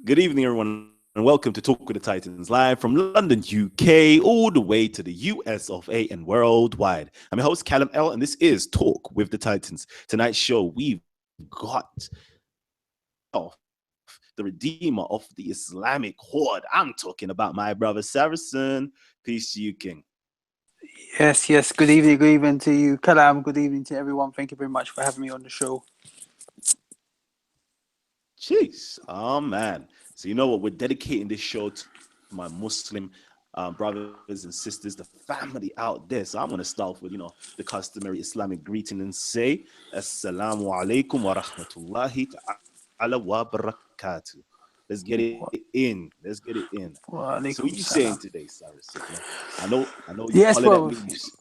Good evening, everyone, and welcome to Talk with the Titans, live from London, UK, all the way to the US of A and worldwide. I'm your host, Kalam L, and this is Talk with the Titans. Tonight's show, we've got the redeemer of the Islamic horde. I'm talking about my brother Saracen. Peace to you, King. Yes. Good evening to you, Kalam. Good evening to everyone. Thank you very much for having me on the show. Jeez. Oh, man. So, you know what? We're dedicating this show to my Muslim brothers and sisters, the family out there. So, I'm going to start off with, the customary Islamic greeting and say, Assalamu alaikum wa rahmatullahi ta'ala wa barakatuh. Let's get it in. Let's get it in. So, what you Wa saying alaikum today, salam. Sarah? I know you hollered at Yes, me. bro.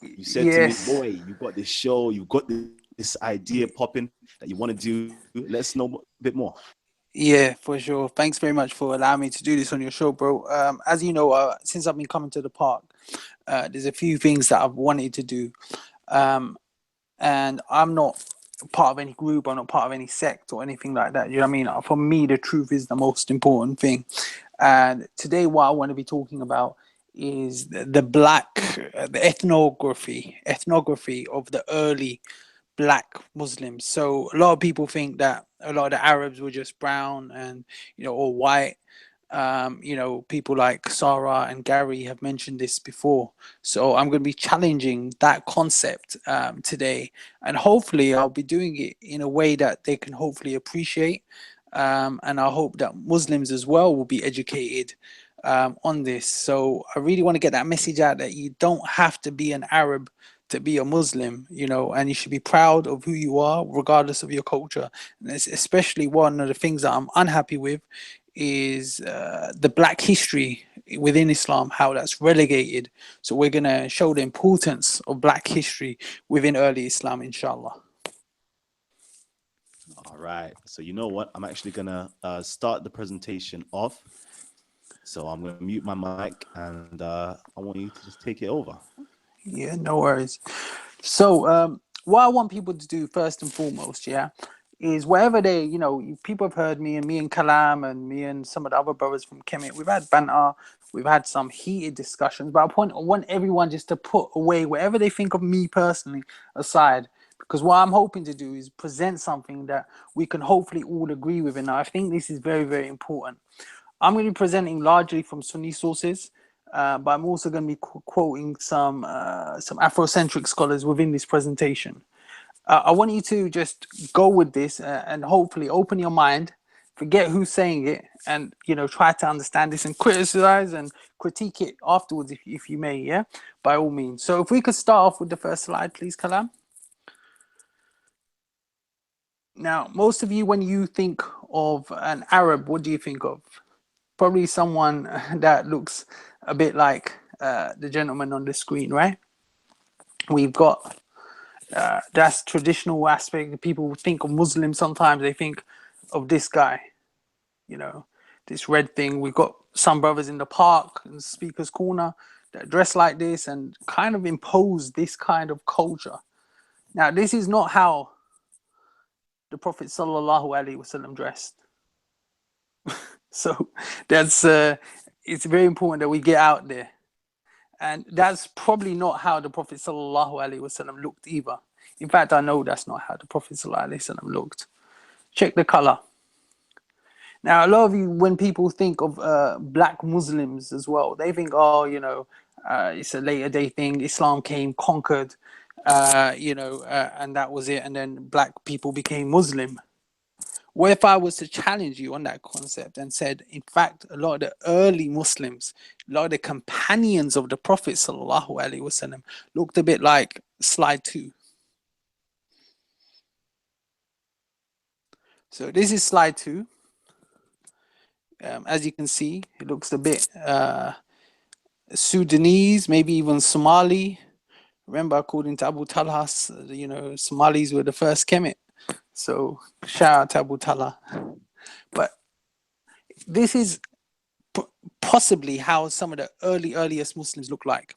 You said to me, boy, Yes. you got this show, you got this idea popping that you want to do. Let's know a bit more. Yeah, for sure. Thanks very much for allowing me to do this on your show, bro. As you know, since I've been coming to the park, there's a few things that I've wanted to do. Um, and I'm not part of any group, I'm not part of any sect or anything like that. You know what I mean? For me, the truth is the most important thing. And today, what I want to be talking about is the ethnography of the early black Muslims. So a lot of people think that a lot of the Arabs were just brown and or white. People like Sarah and Gary have mentioned this before. So I'm going to be challenging that concept today, and hopefully I'll be doing it in a way that they can hopefully appreciate. And I hope that Muslims as well will be educated on this. So I really want to get that message out that you don't have to be an Arab to be a Muslim, and you should be proud of who you are, regardless of your culture. And it's especially one of the things that I'm unhappy with is the black history within Islam, how that's relegated. So we're going to show the importance of black history within early Islam, inshallah. All right. So you know what? I'm actually gonna start the presentation off. So I'm gonna mute my mic, and I want you to just take it over. Yeah, no worries. So, what I want people to do first and foremost, yeah, is wherever people have heard me and Kalam and me and some of the other brothers from Kemet, we've had banter, we've had some heated discussions, but I want everyone just to put away whatever they think of me personally aside. Because what I'm hoping to do is present something that we can hopefully all agree with. And I think this is very, very important. I'm going to be presenting largely from Sunni sources, but I'm also going to be quoting some Afrocentric scholars within this presentation. I want you to just go with this and hopefully open your mind, forget who's saying it, and try to understand this and criticize and critique it afterwards if you may. Yeah, by all means. So if we could start off with the first slide, please, Kalam. Now, most of you, when you think of an Arab, what do you think of? Probably someone that looks a bit like the gentleman on the screen, right? We've got that's traditional aspect. People think of Muslims, sometimes they think of this guy, you know, this red thing. We've got some brothers in the park and speakers corner that dress like this and kind of impose this kind of culture. Now, this is not how the Prophet sallallahu alaihi wasallam dressed. So that's it's very important that we get out there. And that's probably not how the Prophet sallallahu alaihi wasallam looked either. In fact, I know that's not how the Prophet sallallahu alaihi wasallam looked. Check the color. Now, a lot of you, when people think of black Muslims as well, they think, oh, it's a later day thing. Islam came, conquered, and that was it. And then black people became Muslim. What if I was to challenge you on that concept and said, in fact, a lot of the early Muslims, a lot of the companions of the Prophet sallallahu alaihi wasallam looked a bit like slide 2. So this is slide 2. As you can see, it looks a bit Sudanese, maybe even Somali. Remember, according to Abu Talha, Somalis were the first Kemet. So shout out to Abu Talha. But this is possibly how some of the earliest Muslims look like.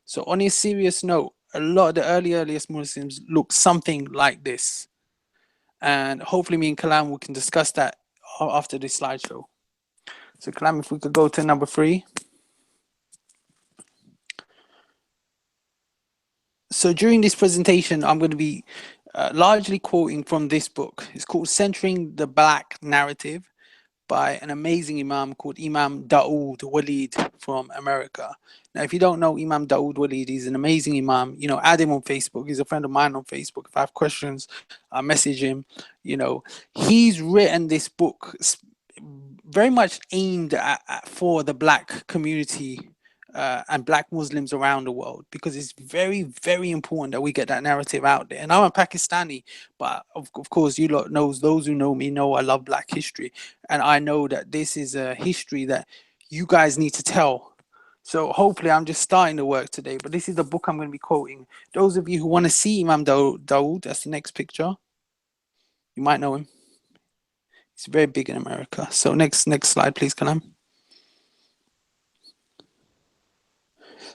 So on a serious note, a lot of the earliest Muslims look something like this. And hopefully me and Kalam, we can discuss that after this slideshow. So Kalam, if we could go to number 3. So during this presentation, I'm going to be largely quoting from this book. It's called Centering the Black Narrative by an amazing Imam called Imam Dawood Walid from America. Now, if you don't know Imam Dawood Walid, he's an amazing Imam. You know, add him on Facebook. He's a friend of mine on Facebook. If I have questions, I message him. You know, he's written this book very much aimed for the black community and black Muslims around the world, because it's very, very important that we get that narrative out there. And I'm a Pakistani, but of course, you lot knows, those who know me know I love black history, and I know that this is a history that you guys need to tell. So hopefully, I'm just starting the work today. But this is the book I'm going to be quoting. Those of you who want to see Imam Dawood, that's the next picture. You might know him. He's very big in America. So next slide, please, Kalam.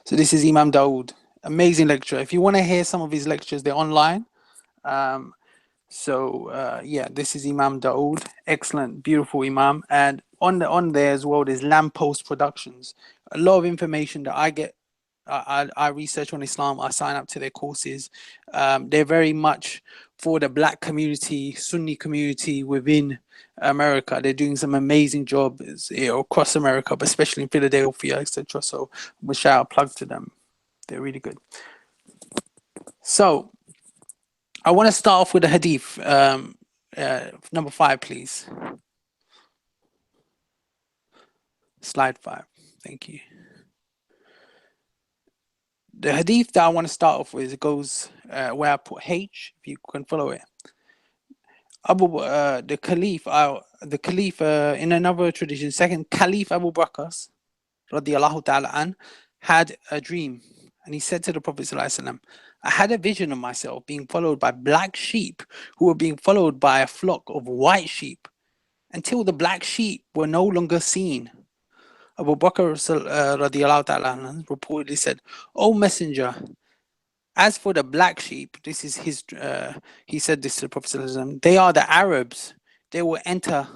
So this is Imam Dawood, amazing lecturer. If you want to hear some of his lectures, they're online. Yeah, this is Imam Dawood, excellent, beautiful Imam. And on there as well, there's Lamppost Productions. A lot of information that I get. I research on Islam. I sign up to their courses. They're very much for the black community, Sunni community within America. They're doing some amazing job, across America, but especially in Philadelphia, etc. So I'm gonna shout out, plug to them. They're really good. So I want to start off with a hadith. Number 5, please. Slide 5. Thank you. The hadith that I want to start off with, it goes where I put H, if you can follow it. The Caliph, in another tradition, second Caliph Abu Bakr, radiallahu ta'ala an, had a dream. And he said to the Prophet ﷺ, I had a vision of myself being followed by black sheep who were being followed by a flock of white sheep until the black sheep were no longer seen. Abu Bakr radiallahu ta'ala reportedly said, O Messenger, as for the black sheep, this is his, he said this to the Prophet ﷺ, they are the Arabs. They will enter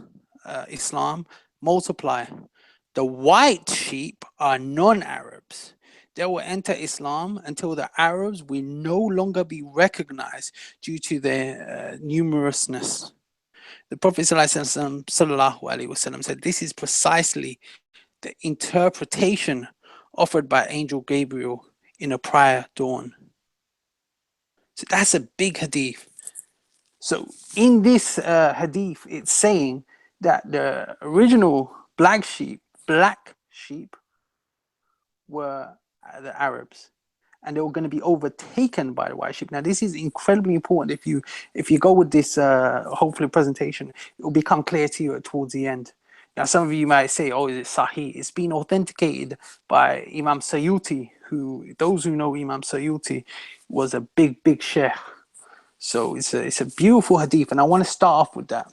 Islam, multiply. The white sheep are non-Arabs. They will enter Islam until the Arabs will no longer be recognized due to their numerousness. The Prophet ﷺ said, this is precisely the interpretation offered by Angel Gabriel in a prior dawn. So that's a big hadith. So in this hadith, it's saying that the original black sheep were the Arabs, and they were going to be overtaken by the white sheep. Now, this is incredibly important. If you go with this, hopefully presentation, it will become clear to you towards the end. Now, some of you might say, "Oh, is it Sahih?" It's been authenticated by Imam Suyuti, who those who know Imam Suyuti was a big sheikh. So it's a beautiful hadith, and I want to start off with that.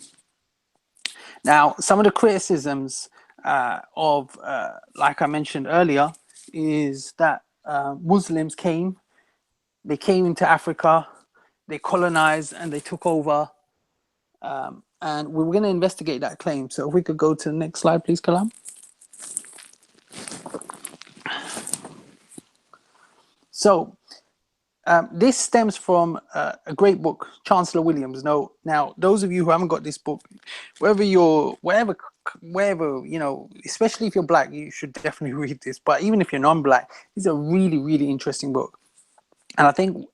Now, some of the criticisms of, like I mentioned earlier, is that Muslims came into Africa, they colonized, and they took over. And we were going to investigate that claim. So if we could go to the next slide, please, Kalam. So this stems from a great book, Chancellor Williams. Now, those of you who haven't got this book, wherever, especially if you're black, you should definitely read this. But even if you're non-black, it's a really, really interesting book. And I think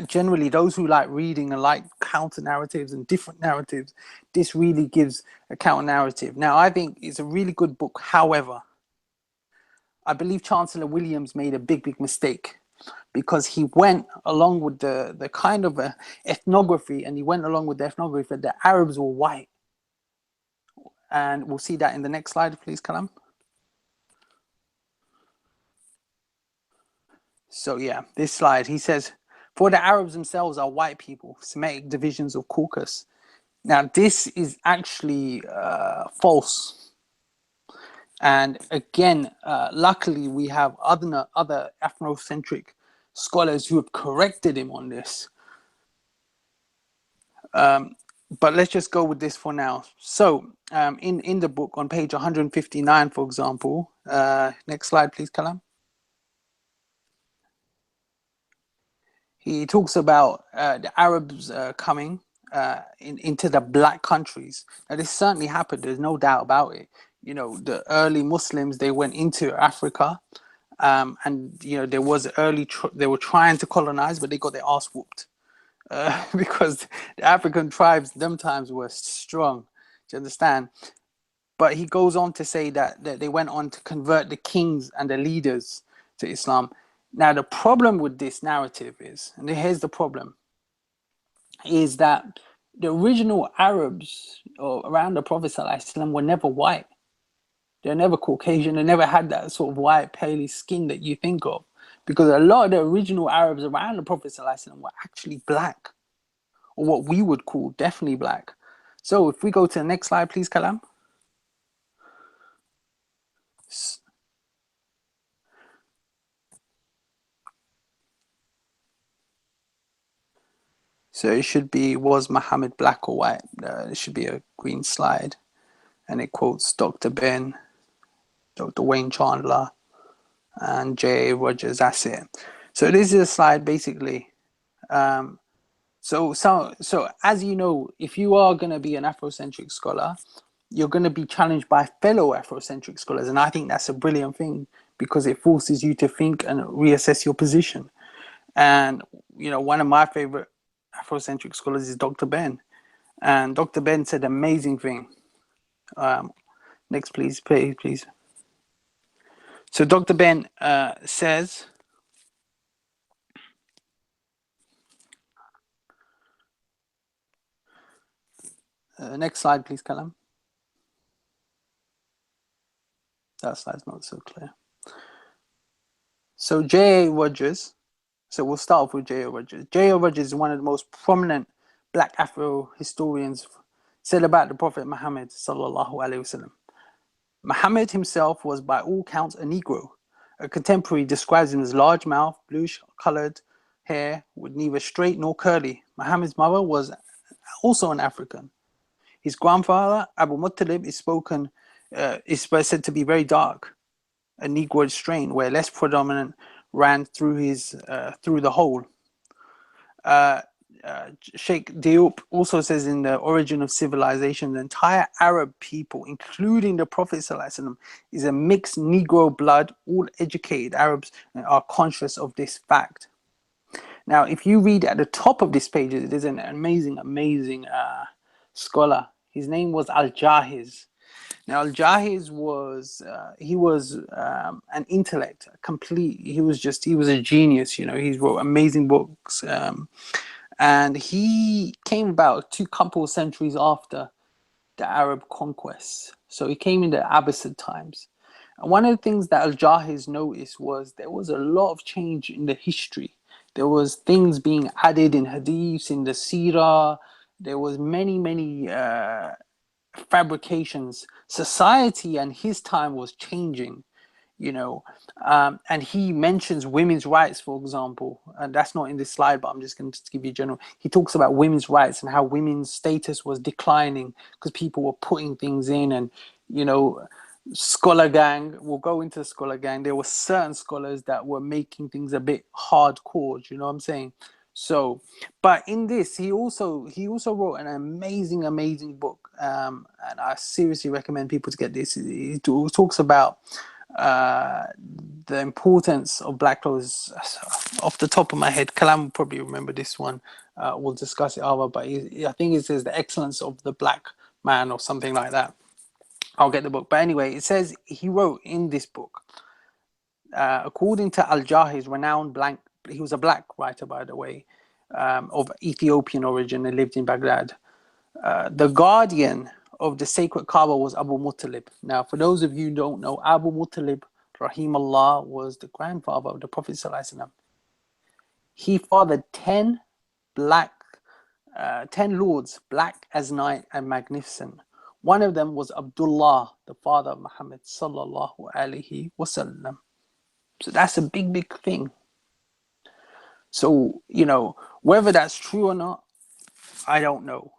generally those who like reading and like counter narratives and different narratives, this really gives a counter narrative. Now, I think it's a really good book. However, I believe Chancellor Williams made a big mistake, because he went along with the kind of ethnography, and he went along with the ethnography that the Arabs were white. And we'll see that in the next slide, please, Kalam. So yeah, this slide, he says, for the Arabs themselves are white people, Semitic divisions of Caucasus. Now, this is actually false. And again, luckily, we have other Afrocentric scholars who have corrected him on this. but let's just go with this for now. So, in the book on page 159, for example, next slide, please, Kalam. He talks about the Arabs coming into the black countries. Now, this certainly happened. There's no doubt about it. You know, the early Muslims, they went into Africa, and you know there was they were trying to colonize, but they got their ass whooped because the African tribes them times were strong. Do you understand? But he goes on to say that they went on to convert the kings and the leaders to Islam. Now, the problem with this narrative is, and here's the problem, is that the original Arabs or around the Prophet ﷺ were never white. They're never Caucasian. They never had that sort of white, pale skin that you think of. Because a lot of the original Arabs around the Prophet ﷺ were actually black, or what we would call definitely black. So if we go to the next slide, please, Kalam. So it should be, was Muhammad black or white? It should be a green slide. And it quotes Dr. Ben, Dr. Wayne Chandler, and J.A. Rogers. That's it. So this is a slide basically. So as you know, if you are going to be an Afrocentric scholar, you're going to be challenged by fellow Afrocentric scholars. And I think that's a brilliant thing because it forces you to think and reassess your position. And, you know, one of my favorite Afrocentric scholars is Dr. Ben. And Dr. Ben said an amazing thing. Next, please. So Dr. Ben says, next slide, please, Kalam. That slide's not so clear. So J.A. Rogers, so we'll start off with J.A. Rogers. J.A. Rogers is one of the most prominent black Afro historians, said about the Prophet Muhammad sallallahu alaihi wasallam. Muhammad himself was by all counts a Negro. A contemporary describes him as large mouth, bluish colored hair with neither straight nor curly. Muhammad's mother was also an African. His grandfather, Abu Muttalib, is said to be very dark, a Negroid strain where less predominant ran through the whole. Sheikh Diop also says in The Origin of Civilization, the entire Arab people, including the Prophet ﷺ, is a mixed Negro blood. All educated Arabs are conscious of this fact. Now, if you read at the top of this page, there's an amazing scholar. His name was Al-Jahiz. Now, Al-Jahiz was an intellect, complete. He was a genius. You know, he wrote amazing books. And he came about two couple of centuries after the Arab conquest. So he came in the Abbasid times. And one of the things that Al-Jahiz noticed was there was a lot of change in the history. There was things being added in hadiths, in the seerah. There was many fabrications. Society and his time was changing. You know, and he mentions women's rights, for example, and that's not in this slide, but I'm just going to give you general. He talks about women's rights and how women's status was declining because people were putting things in, and you know, scholar gang. We'll go into the scholar gang. There were certain scholars that were making things a bit hardcore. You know what I'm saying? So, but in this, he also wrote an amazing book, and I seriously recommend people to get this. He talks about the importance of black clothes. Off the top of my head, Kalam will probably remember this one. We'll discuss it over, but I think it says the excellence of the black man or something like that. I'll get the book. But anyway, it says he wrote in this book, according to Al-Jahiz, renowned he was a black writer, by the way, of Ethiopian origin and lived in Baghdad. The guardian of the sacred Kaaba was Abu Muttalib. Now, for those of you who don't know, Abu Muttalib, Rahimullah, was the grandfather of the Prophet ﷺ. He fathered 10 lords, black as night and magnificent. One of them was Abdullah, the father of Muhammad sallallahu alaihi wasallam. So that's a big thing. So, you know, whether that's true or not, I don't know.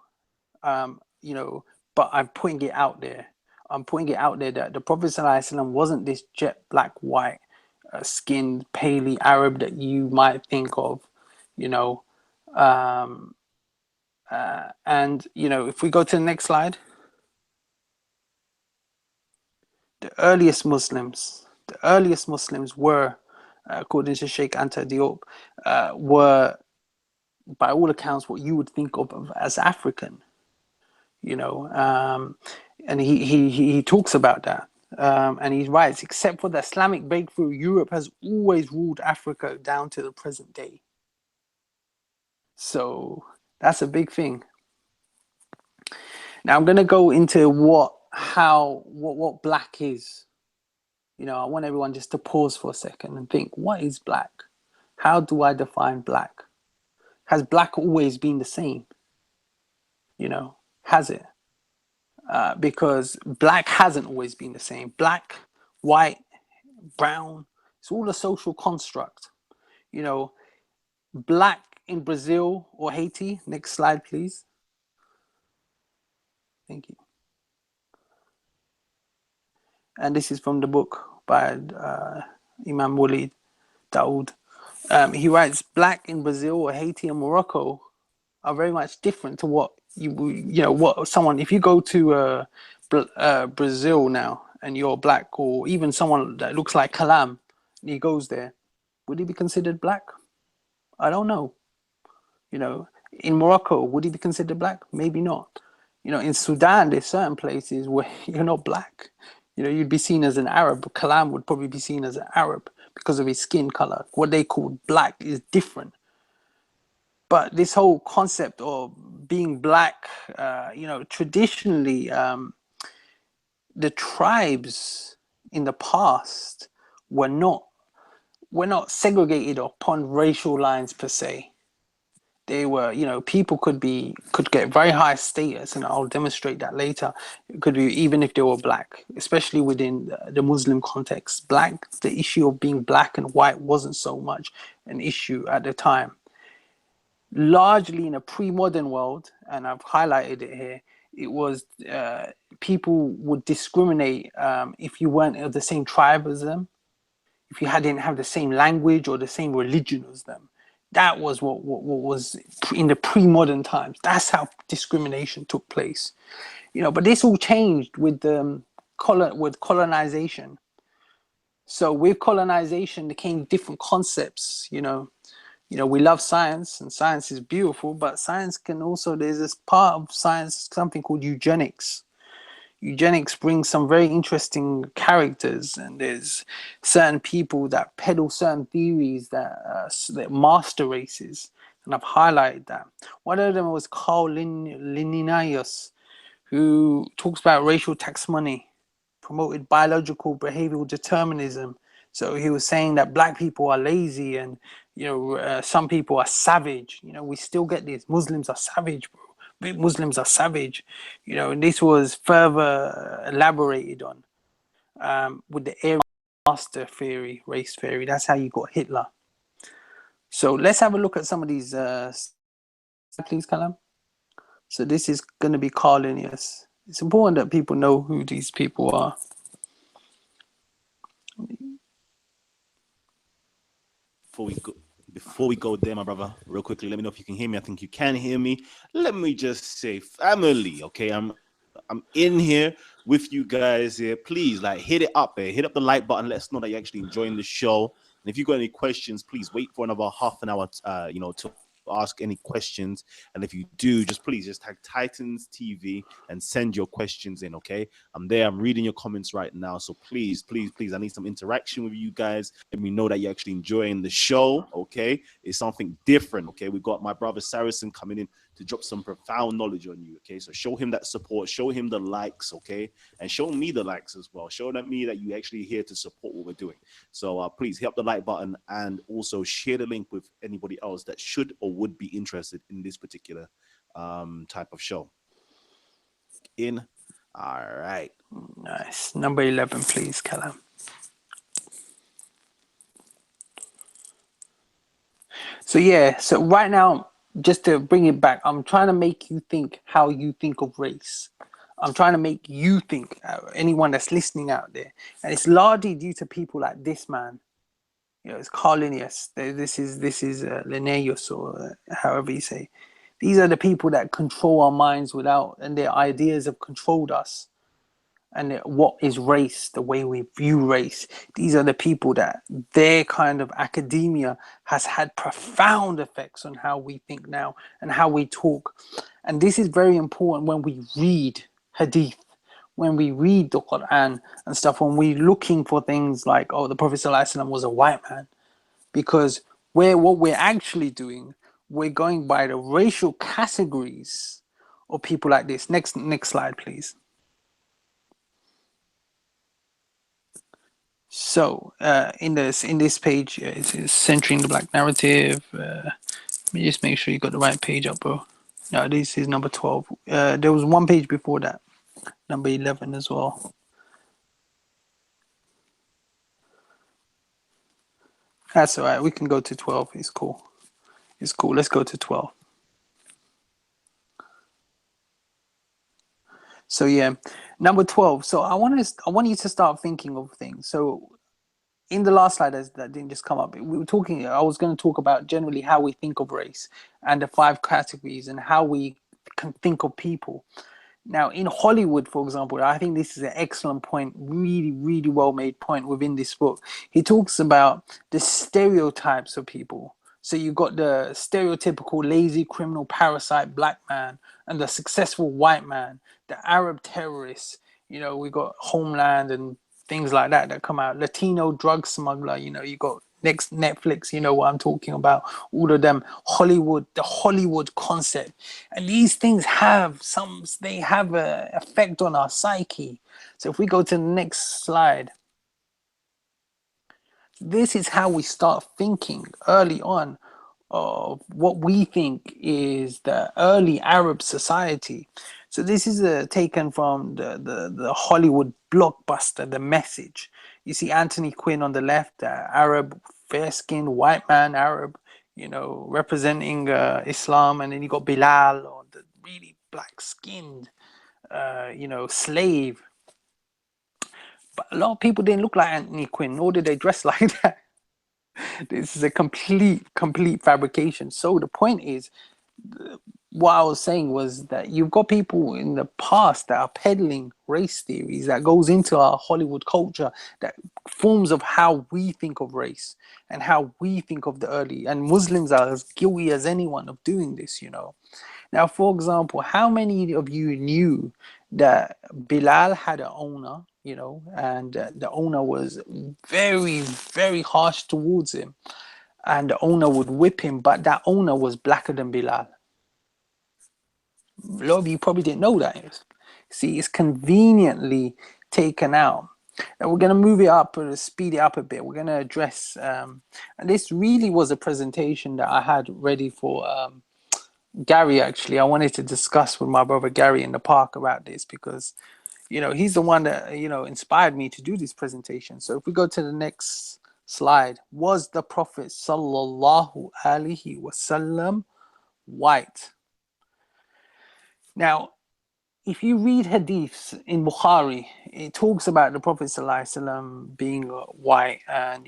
You know, but I'm putting it out there. I'm putting it out there that the Prophet ﷺ wasn't this jet black, white, skinned, paley Arab that you might think of, you know. Um, and, you know, if we go to the next slide, the earliest Muslims were, according to Sheikh Anta Diop, were by all accounts what you would think of as African, you know, and he talks about that. And he writes, except for the Islamic breakthrough, Europe has always ruled Africa down to the present day. So that's a big thing. Now I'm going to go into what black is. You know, I want everyone just to pause for a second and think, what is black? How do I define black? Has black always been the same? You know, has it? Because black hasn't always been the same. Black, white, brown, it's all a social construct. You know, black in Brazil or Haiti. Next slide, please. Thank you. And this is from the book by Imam Walid Daoud. He writes, black in Brazil or Haiti and Morocco are very much different to what you know, what someone, if you go to Brazil now and you're black, or even someone that looks like Kalam and he goes there, would he be considered black? I don't know. You know, in Morocco, would he be considered black? Maybe not. You know, in Sudan, there's certain places where you're not black. You know, you'd be seen as an Arab. Kalam would probably be seen as an Arab because of his skin color. What they call black is different. But this whole concept of being black, you know, traditionally, the tribes in the past were not segregated upon racial lines per se. They were, you know, people could get very high status, and I'll demonstrate that later. It could be even if they were black, especially within the Muslim context. The issue of being black and white wasn't so much an issue at the time. Largely in a pre-modern world, and I've highlighted it here, it was people would discriminate if you weren't of the same tribe as them, if you didn't have the same language or the same religion as them. That was what was in the pre-modern times. That's how discrimination took place, you know. But this all changed with colonization. So with colonization, there came different concepts. You know, we love science, and science is beautiful, but science can also, there's this part of science, something called eugenics. Eugenics brings some very interesting characters, and there's certain people that peddle certain theories that master races, and I've highlighted that. One of them was Carl Linnaeus, who talks about racial taxonomy, promoted biological behavioral determinism. So he was saying that black people are lazy, and you know, some people are savage. You know, we still get this. Muslims are savage, bro. Muslims are savage. You know, and this was further elaborated on with the Aryan master theory, race theory. That's how you got Hitler. So let's have a look at some of these. Please, Kalam. So this is going to be Carl Linnaeus. It's important that people know who these people are. Before we go there, my brother, real quickly, let me know if you can hear me. I think you can hear me. Let me just say, family, okay? I'm in here with you guys here. Please, like, hit it up, hit up the like button. Let us know that you're actually enjoying the show. And if you got any questions, please wait for another half an hour, you know, to ask any questions. And if you do, please tag Titans TV and send your questions in, okay? I'm there. I'm reading your comments right now. So please, I need some interaction with you guys. Let me know that you're actually enjoying the show, okay? It's something different, okay? We got my brother Saracen coming in to drop some profound knowledge on you, okay? So show him that support, show him the likes, okay? And show me the likes as well. Show me that you actually here to support what we're doing. So please hit up the like button and also share the link with anybody else that should or would be interested in this particular type of show. All right. Nice. Number 11, please, Kalam. So yeah, so right now, just to bring it back, I'm trying to make you think how you think of race. I'm trying to make you think, anyone that's listening out there, and it's largely due to people like this man. You know, it's Carlinius. This is Linnaeus, or however you say. These are the people that control our minds without, and their ideas have controlled us. And what is race, the way we view race. These are the people that their kind of academia has had profound effects on how we think now and how we talk. And this is very important when we read hadith, when we read the Quran and stuff, when we're looking for things like, oh, the Prophet ﷺ was a white man. Because what we're actually doing, we're going by the racial categories of people like this. Next slide, please. So in this page, it's centering the black narrative. Let me just make sure you got the right page up, bro. No, this is number 12. There was one page before that, number 11 as well. That's all right. We can go to 12. It's cool. It's cool. Let's go to 12. So yeah, number 12. So I want you to start thinking of things. So in the last slide, that didn't just come up, we were talking, I was going to talk about generally how we think of race and the 5 categories and how we can think of people. Now, in Hollywood, for example, I think this is an excellent point, really, really well made point within this book. He talks about the stereotypes of people. So you've got the stereotypical lazy criminal parasite black man and the successful white man, the Arab terrorists. You know, we got Homeland and things like that come out. Latino drug smuggler. You know, you got next Netflix. You know what I'm talking about. All of them. Hollywood, the Hollywood concept, and these things they have an effect on our psyche. So if we go to the next slide, this is how we start thinking early on of what we think is the early Arab society. So this is taken from the Hollywood blockbuster, The Message. You see Anthony Quinn on the left, Arab, fair-skinned white man, Arab, you know, representing Islam, and then you got Bilal, or the really black-skinned, you know, slave. But a lot of people didn't look like Anthony Quinn, nor did they dress like that. This is a complete fabrication. So the point is, what I was saying was that you've got people in the past that are peddling race theories that goes into our Hollywood culture, that forms of how we think of race and how we think of the early, and Muslims are as guilty as anyone of doing this, you know. Now, for example, how many of you knew that Bilal had an owner, you know, and the owner was very, very harsh towards him, and the owner would whip him, but that owner was blacker than Bilal? A lot of you probably didn't know that. See, it's conveniently taken out. And we're going to move it up or speed it up a bit. We're going to address, and this really was a presentation that I had ready for Gary. Actually, I wanted to discuss with my brother Gary in the park about this, because, you know, he's the one that, you know, inspired me to do this presentation. So if we go to the next slide, was the Prophet sallallahu alaihi wasallam white? Now, if you read hadiths in Bukhari, it talks about the Prophet ﷺ being white, and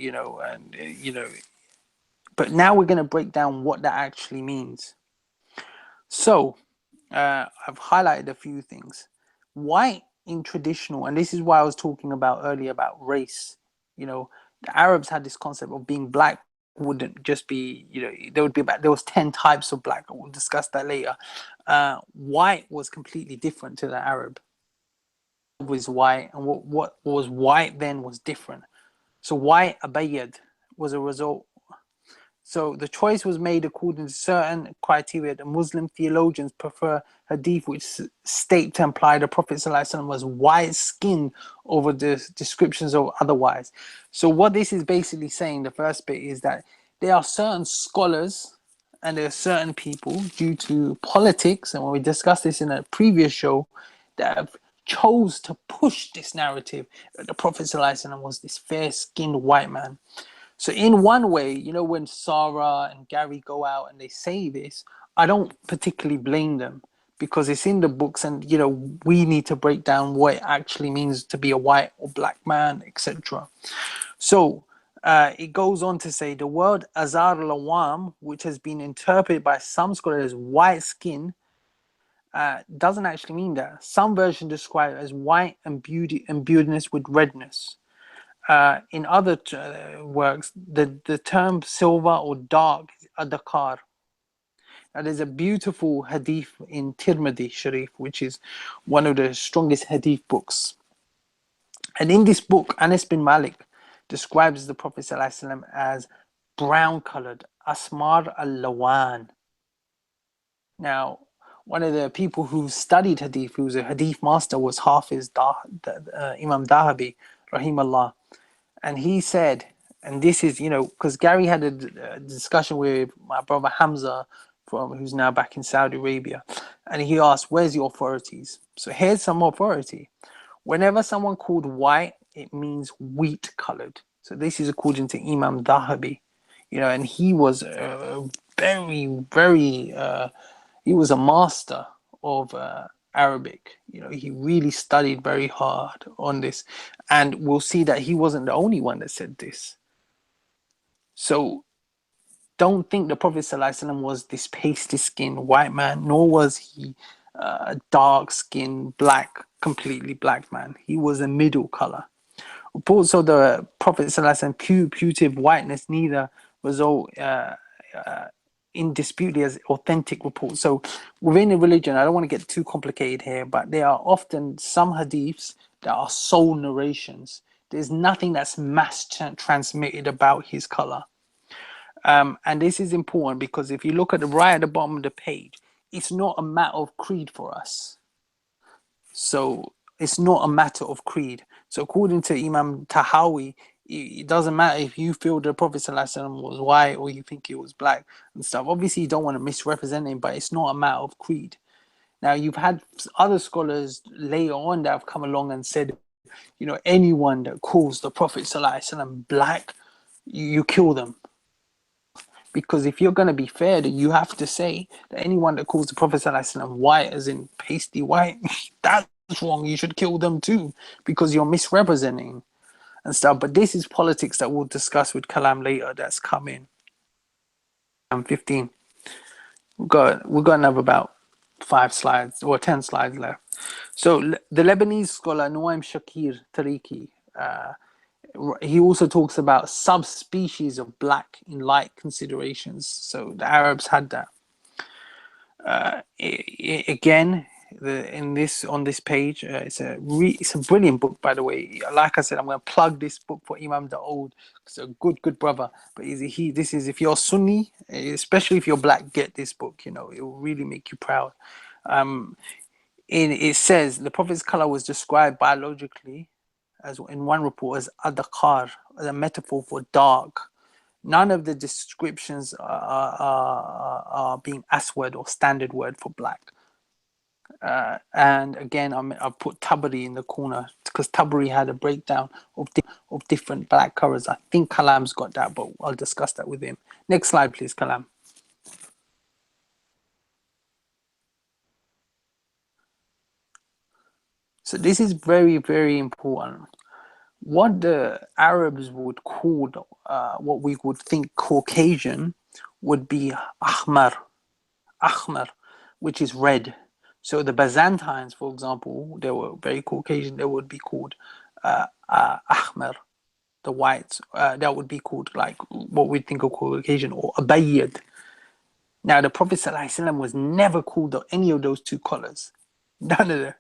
but now we're going to break down what that actually means. So I've highlighted a few things. White in traditional, and this is why I was talking about earlier about race. You know, the Arabs had this concept of being black wouldn't just be, you know, there was 10 types of black. We'll discuss that later. White was completely different to the Arab. Was white, and what was white then was different. So white abayad was a result. So the choice was made according to certain criteria. The Muslim theologians prefer hadith which state to imply the Prophet ﷺ was white skinned over the descriptions of otherwise. So what this is basically saying, the first bit, is that there are certain scholars and there are certain people, due to politics, and when we discussed this in a previous show, that have chose to push this narrative that the Prophet ﷺ was this fair-skinned white man. So in one way, you know, when Sarah and Gary go out and they say this, I don't particularly blame them because it's in the books, and we need to break down what it actually means to be a white or black man, etc. So it goes on to say the word azar lawam, which has been interpreted by some scholars as white skin, doesn't actually mean that. Some versions describe it as white and imbuedness with redness. In other works, the term silver or dark is adakar. Now, there's a beautiful hadith in Tirmidhi Sharif, which is one of the strongest hadith books. And in this book, Anas bin Malik describes the Prophet ﷺ as brown colored, Asmar al-Lawan. Now, one of the people who studied hadith, who was a hadith master, was Hafiz Imam Dahabi, rahimahullah. And he said, and this is, because Gary had a discussion with my brother Hamza, who's now back in Saudi Arabia, and he asked, where's your authorities? So here's some authority. Whenever someone called white, it means wheat colored. So this is according to Imam Dahabi, and he was very, very, he was a master of Arabic. He really studied very hard on this, and we'll see that he wasn't the only one that said this. So don't think the Prophet ﷺ was this pasty skinned white man, nor was he a dark skinned completely black man. He was a middle color. Reports of the Prophet ﷺ putative whiteness neither result indisputably as authentic reports. So within a religion, I don't want to get too complicated here, but there are often some hadiths that are sole narrations. There's nothing that's mass transmitted about his color. And this is important because if you look at right at the bottom of the page, it's not a matter of creed for us. So it's not a matter of creed. So according to Imam Tahawi, it doesn't matter if you feel the Prophet ﷺ was white or you think he was black and stuff. Obviously, you don't want to misrepresent him, but it's not a matter of creed. Now, you've had other scholars later on that have come along and said, anyone that calls the Prophet ﷺ black, you kill them. Because if you're going to be fair, you have to say that anyone that calls the Prophet ﷺ white, as in pasty white, that's wrong. You should kill them too, because you're misrepresenting and stuff. But this is politics that we'll discuss with Kalam later. That's coming. 15. We've got another about 5 slides or 10 slides left. So the Lebanese scholar Noaim Shakir Tariqi, he also talks about subspecies of black in light considerations. So the Arabs had that. Again, on this page, it's a brilliant book, by the way. Like I said, I'm going to plug this book for Imam Daoud. It's a good brother. But this is if you're Sunni, especially if you're black, get this book. It will really make you proud. It says the Prophet's color was described biologically as in one report as adakar, a metaphor for dark. None of the descriptions are being aswad or standard word for black. And again, I've put Tabari in the corner because Tabari had a breakdown of different black colors. I think Kalam's got that, but I'll discuss that with him. Next slide, please, Kalam. So this is very, very important. What the Arabs would call, what we would think Caucasian, would be Ahmar, which is red. So the Byzantines, for example, they were very Caucasian. They would be called Ahmar, the whites. That would be called like what we think of Caucasian, or Abayyad. Now the Prophet ﷺ was never called any of those two colors. None of them.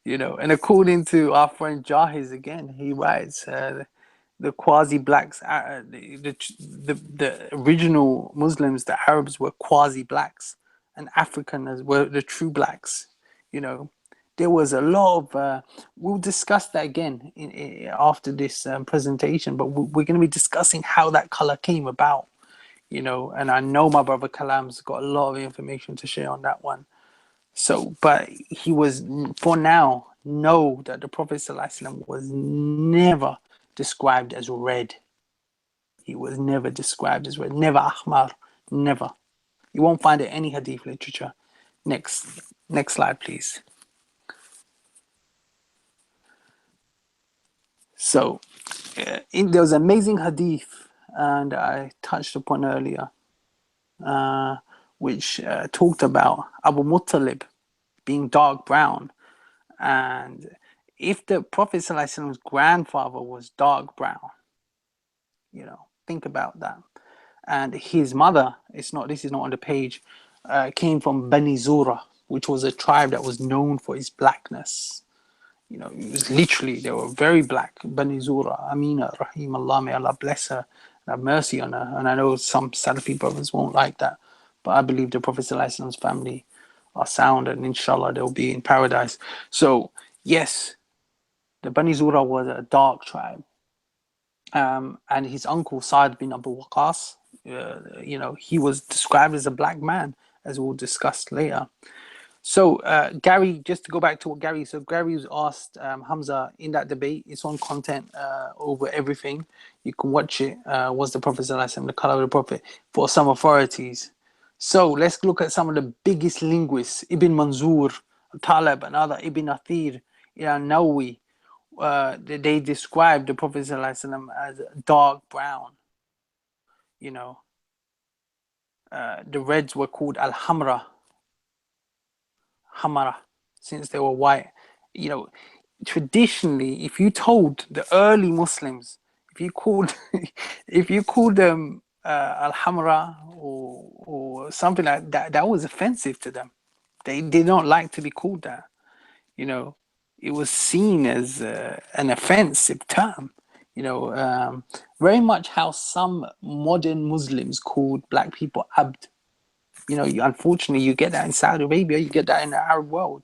And according to our friend Jahiz, again, he writes the quasi-blacks, the original Muslims, the Arabs were quasi-blacks, and Africans were the true blacks. There was a lot of. We'll discuss that again after this presentation, but we're going to be discussing how that color came about. And I know my brother Kalam's got a lot of information to share on that one. So, but he was, for now, know that the Prophet ﷺ was never described as red. He was never described as red. Never Ahmar. Never. You won't find it in any hadith literature. Next slide, please. So, there was amazing hadith, and I touched upon earlier, which talked about Abu Muttalib being dark brown. And if the Prophet ﷺ's grandfather was dark brown, think about that. And his mother, this is not on the page, came from Bani Zura, which was a tribe that was known for its blackness. It was literally, they were very black. Bani Zura, Amina, Rahim Allah, may Allah bless her and have mercy on her. And I know some Salafi brothers won't like that, but I believe the Prophet ﷺ's family are sound, and inshallah they'll be in paradise. So, yes, the Bani Zura was a dark tribe. And his uncle, Sa'd bin Abu Waqas, he was described as a black man, as we'll discuss later. So, Gary, just to go back to what Gary was asked Hamza in that debate. It's on content over everything. You can watch it. Was the Prophet ﷺ the color of the Prophet for some authorities? So, let's look at some of the biggest linguists: Ibn Manzur, Talib, and other Ibn Athir, Nawawi. They described the Prophet ﷺ as dark brown. The Reds were called Al-Hamra, Hamara, since they were white. Traditionally, if you told the early Muslims, if you called them Al-Hamra or something like that, that was offensive to them. They did not like to be called that. It was seen as an offensive term. Very much how some modern Muslims called black people abd. Unfortunately, you get that in Saudi Arabia, you get that in the Arab world.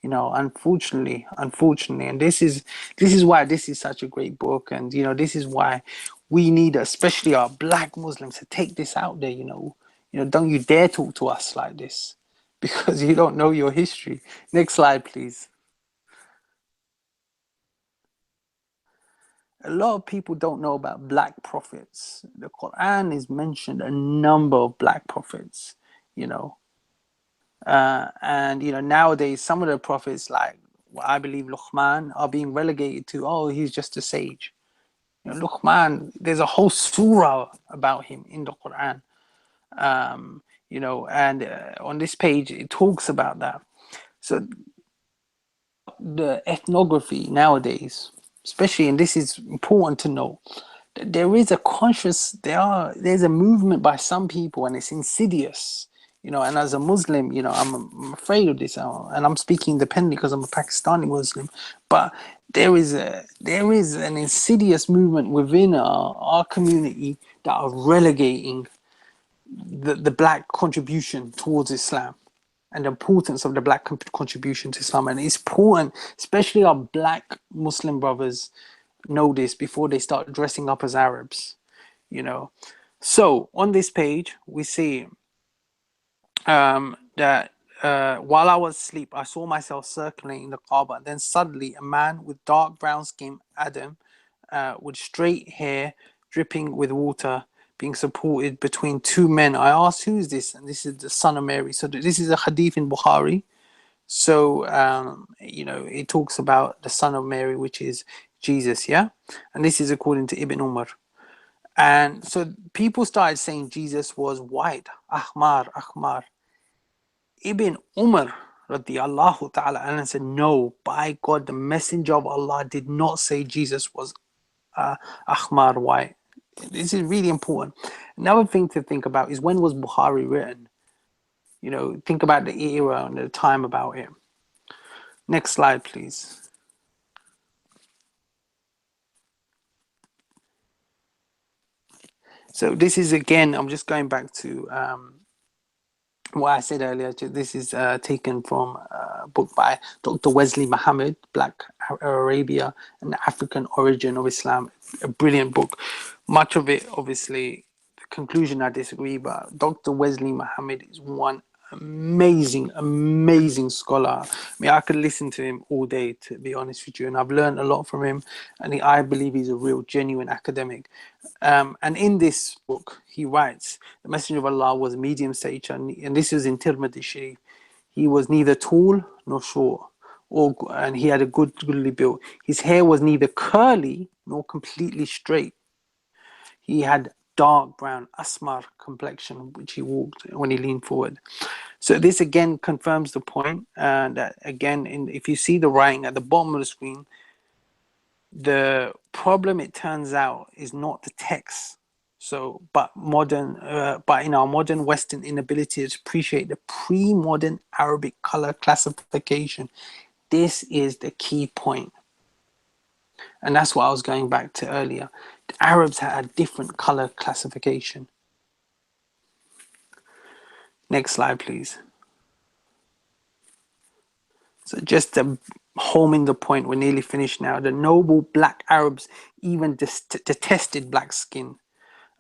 Unfortunately, and this is why this is such a great book, and this is why we need, especially our black Muslims, to take this out there. Don't you dare talk to us like this, because you don't know your history. Next slide, please. A lot of people don't know about black prophets. The Quran is mentioned a number of black prophets, and nowadays some of the prophets, like I believe Luqman, are being relegated to, oh, he's just a sage. Luqman, there's a whole surah about him in the Quran. And on this page it talks about that. So the ethnography nowadays, especially, and this is important to know, there is a there's a movement by some people, and it's insidious, and as a Muslim, I'm afraid of this, and I'm speaking independently because I'm a Pakistani Muslim, but there is an insidious movement within our community that are relegating the black contribution towards Islam and the importance of the black contribution to Islam. And it's important, especially our black Muslim brothers know this before they start dressing up as Arabs, So on this page, we see that while I was asleep, I saw myself circling in the Kaaba. Then suddenly a man with dark brown skin, Adam, with straight hair, dripping with water, being supported between two men. I asked, who is this? And this is the son of Mary. So this is a hadith in Bukhari. So, it talks about the son of Mary, which is Jesus, yeah? And this is according to Ibn Umar. And so people started saying Jesus was white, Ahmar. Ibn Umar, radiallahu ta'ala, and said, no, by God, the messenger of Allah did not say Jesus was Ahmar, white. This is really important. Another thing to think about is, when was Bukhari written? Think about the era and the time about it. Next slide, please. So this is, again, I'm just going back to what I said earlier. This is taken from a book by Dr. Wesley Muhammad, Black Arabia and the African Origin of Islam. A brilliant book. Much of it, obviously, the conclusion I disagree, but Dr. Wesley Muhammad is one amazing scholar. I mean, I could listen to him all day, to be honest with you, and I've learned a lot from him. And I believe he's a real, genuine academic. And in this book, he writes, the Messenger of Allah was medium stature, and this is in Tirmidhi Sharif. He was neither tall nor short, and he had a goodly built. His hair was neither curly nor completely straight. He had dark brown asmar complexion, which he walked when he leaned forward. So this again confirms the point that again, if you see the writing at the bottom of the screen, the problem, it turns out, is not the text. So, but in our modern Western inability to appreciate the pre-modern Arabic color classification, this is the key point. And that's what I was going back to earlier. The Arabs had a different color classification. Next slide, please. So just to home in the point, we're nearly finished now. The noble black Arabs even detested black skin.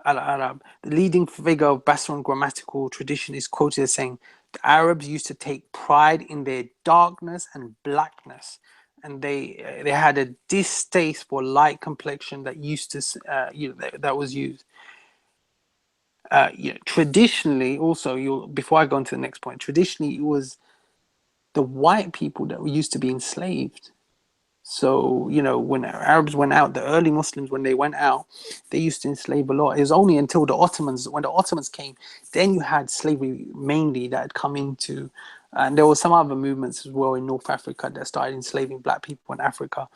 Al-Arab, the leading figure of Basran grammatical tradition, is quoted as saying, the Arabs used to take pride in their darkness and blackness, and they had a distaste for light complexion that that was used. Traditionally, also, before I go on to the next point, traditionally it was the white people that used to be enslaved. So, when Arabs went out, the early Muslims, when they went out, they used to enslave a lot. It was only until when the Ottomans came, then you had slavery mainly that had come into, and there were some other movements as well in North Africa that started enslaving black people in Africa.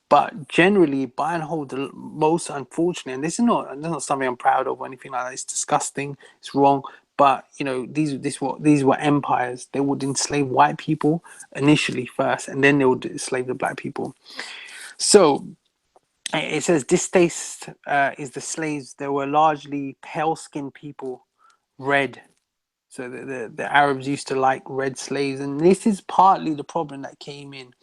But generally, by and whole, the most unfortunate, and this is not something I'm proud of or anything like that. It's disgusting. It's wrong. But these were empires. They would enslave white people initially first, and then they would enslave the black people. So it says distaste is the slaves. They were largely pale-skinned people, red. So the Arabs used to like red slaves, and this is partly the problem that came in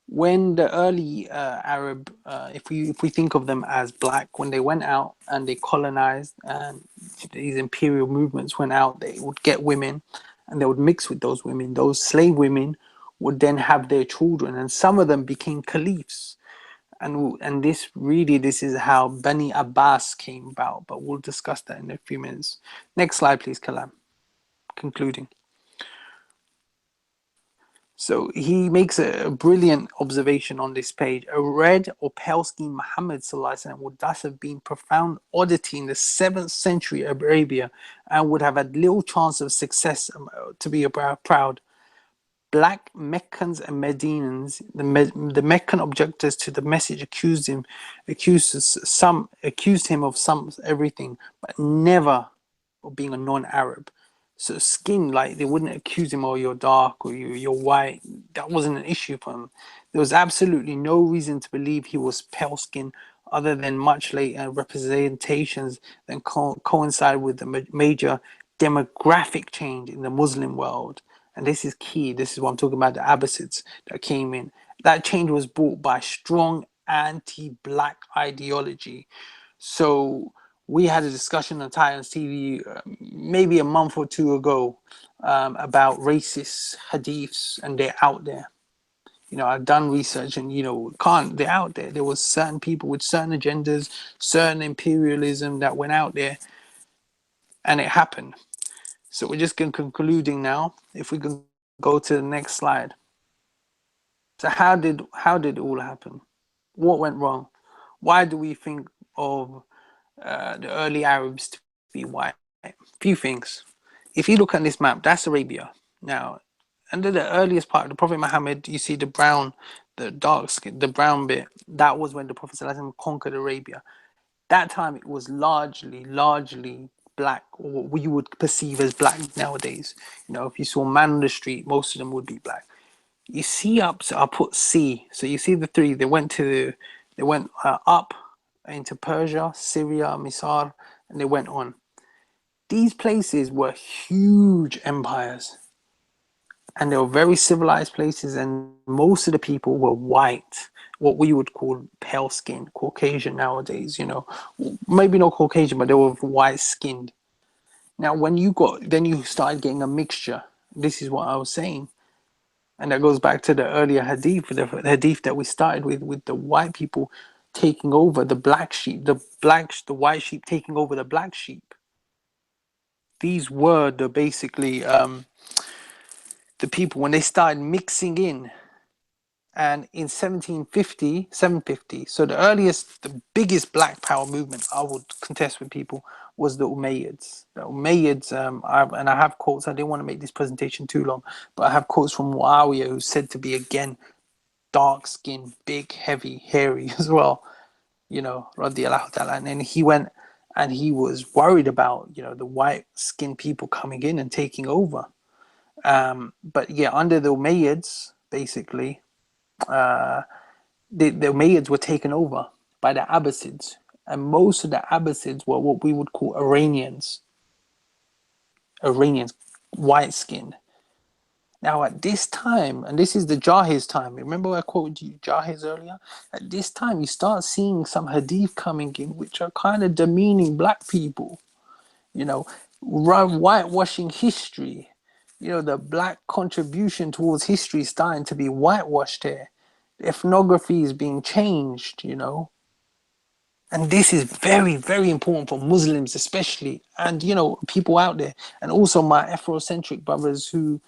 when the early Arab, if we think of them as black, when they went out and they colonized and these imperial movements went out, they would get women and they would mix with those women. Those slave women would then have their children, and some of them became caliphs. And this is how Bani Abbas came about. But we'll discuss that in a few minutes. Next slide, please, Kalam. Concluding. So he makes a brilliant observation on this page. A red or pale-skinned Muhammad would thus have been profound oddity in the 7th century Arabia and would have had little chance of success to be proud. Black Meccans and Medinans, the Meccan objectors to the message accused him of some everything, but never of being a non-Arab. So skin, like they wouldn't accuse him, oh, you're dark or you're white. That wasn't an issue for him. There was absolutely no reason to believe he was pale skin other than much later representations that coincide with the major demographic change in the Muslim world. And this is key. This is what I'm talking about, the Abbasids that came in. That change was brought by strong anti-black ideology. So we had a discussion on Titans TV maybe a month or two ago about racist hadiths, and they're out there. I've done research, and they're out there. There was certain people with certain agendas, certain imperialism that went out there, and it happened. So we're just concluding now. If we can go to the next slide. So how did it all happen? What went wrong? Why do we think of the early Arabs to be white? Few things. If you look at this map, that's Arabia. Now, under the earliest part of the Prophet Muhammad, you see the brown, the dark skin, the brown bit. That was when the Prophet ﷺ conquered Arabia. That time it was largely black, or what we would perceive as black nowadays. If you saw a man on the street, most of them would be black. You see up, so I'll put C. So you see the three. They went up into Persia, Syria, Misar, and they went on. These places were huge empires, and they were very civilized places, and most of the people were white, what we would call pale skin, Caucasian nowadays, maybe not Caucasian, but they were white skinned. Now, then you started getting a mixture, This is what I was saying. And that goes back to the earlier hadith, the hadith that we started with the white people taking over the black sheep, the white sheep taking over the black sheep. These were the basically the people when they started mixing in. And in 1750, 750, so the earliest, the biggest black power movement I would contest with people was the Umayyads. The Umayyads, and I have quotes, I didn't want to make this presentation too long, but I have quotes from Muawiyah, who's said to be, again, dark skinned, big, heavy, hairy as well, radiallahu ta'ala. And then he went and he was worried about, the white skinned people coming in and taking over. But yeah, under the Umayyads, basically, the Umayyads were taken over by the Abbasids, and most of the Abbasids were what we would call Iranians, white skinned. Now, at this time, and this is the Jahiz time, remember I quoted you Jahiz earlier? At this time, you start seeing some hadith coming in which are kind of demeaning black people, you know, whitewashing history. The black contribution towards history is starting to be whitewashed here. Ethnography is being changed, and this is very, very important for Muslims, especially, and people out there, and also my Afrocentric brothers who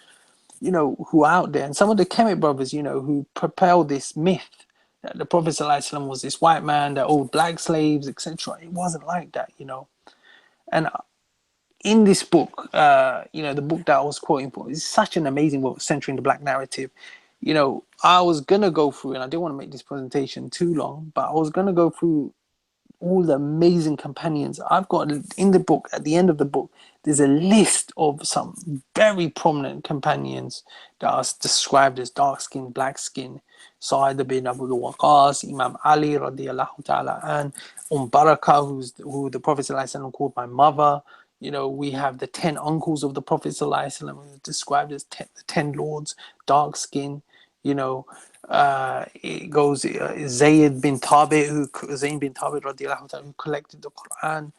are out there, and some of the Kemet brothers, who propel this myth that the Prophet ﷺ was this white man that owned black slaves, etc. It wasn't like that. And in this book, the book that I was quoting for is such an amazing book, centering the black narrative. I was gonna go through, and I didn't want to make this presentation too long, but I was gonna go through all the amazing companions I've got in the book. At the end of the book, there's a list of some very prominent companions that are described as dark skin, black skin. Sa'id bin Abu Waqas, Imam Ali radiallahu ta'ala, and Baraka, who the Prophet ﷺ called my mother. We have the 10 uncles of the Prophet ﷺ, who are described as the 10 lords, dark skin. It goes Zayd bin Thabit, Zayn bin Thabit radiallahu ta'ala, who collected the Quran,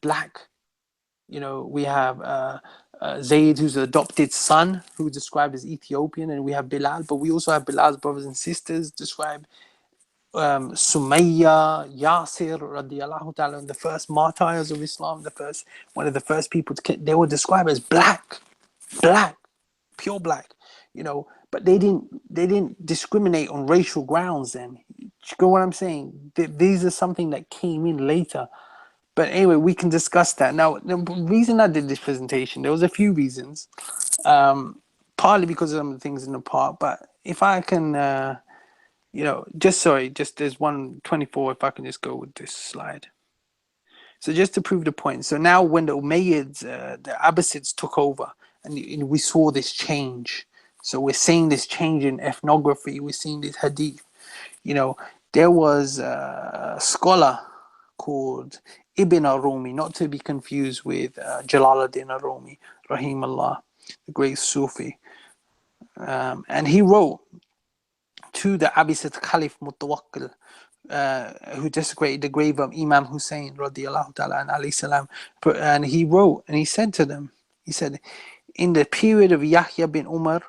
black. We have Zayd, who's the adopted son, who's described as Ethiopian, and we have Bilal, but we also have Bilal's brothers and sisters described, Sumayya, Yasir radiallahu ta'ala, the first martyrs of Islam, one of the first people they were described as black, pure black, but they didn't discriminate on racial grounds then. You know what I'm saying? These are something that came in later. But anyway, we can discuss that. Now, the reason I did this presentation, there was a few reasons. Partly because of some of the things in the park, but if I can, just there's 124, if I can just go with this slide. So just to prove the point. So now when the Umayyads, the Abbasids took over, and we saw this change. So we're seeing this change in ethnography. We're seeing this hadith. There was a scholar called Ibn al-Rumi, not to be confused with Jalaluddin al-Rumi, rahimahullah, the great Sufi. And he wrote to the Abbasid Caliph Mutawakkil, who desecrated the grave of Imam Hussein radiallahu ta'ala and alayhi salam. And he wrote, and he said to them, he said, in the period of Yahya bin Umar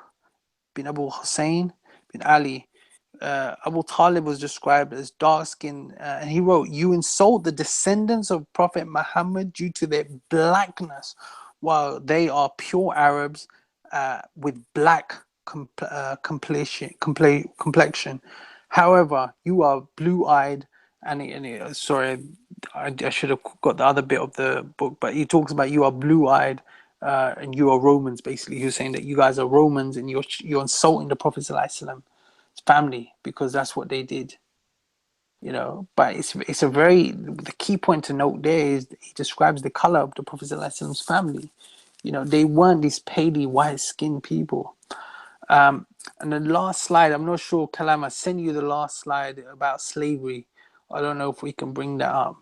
bin Abu Hussein bin Ali, Abu Talib was described as dark-skinned, and he wrote, you insult the descendants of Prophet Muhammad due to their blackness, while they are pure Arabs with black complexion. However, you are blue-eyed, sorry, I should have got the other bit of the book, but he talks about you are blue-eyed, and you are Romans, basically. He was saying that you guys are Romans, and you're insulting the Prophet ﷺ family, because that's what they did. But it's a very, the key point to note there is he describes the color of the Prophet ﷺ's family. They weren't these paley white skinned people. And the last slide, I'm not sure, Kalam, I sent you the last slide about slavery. I don't know if we can bring that up.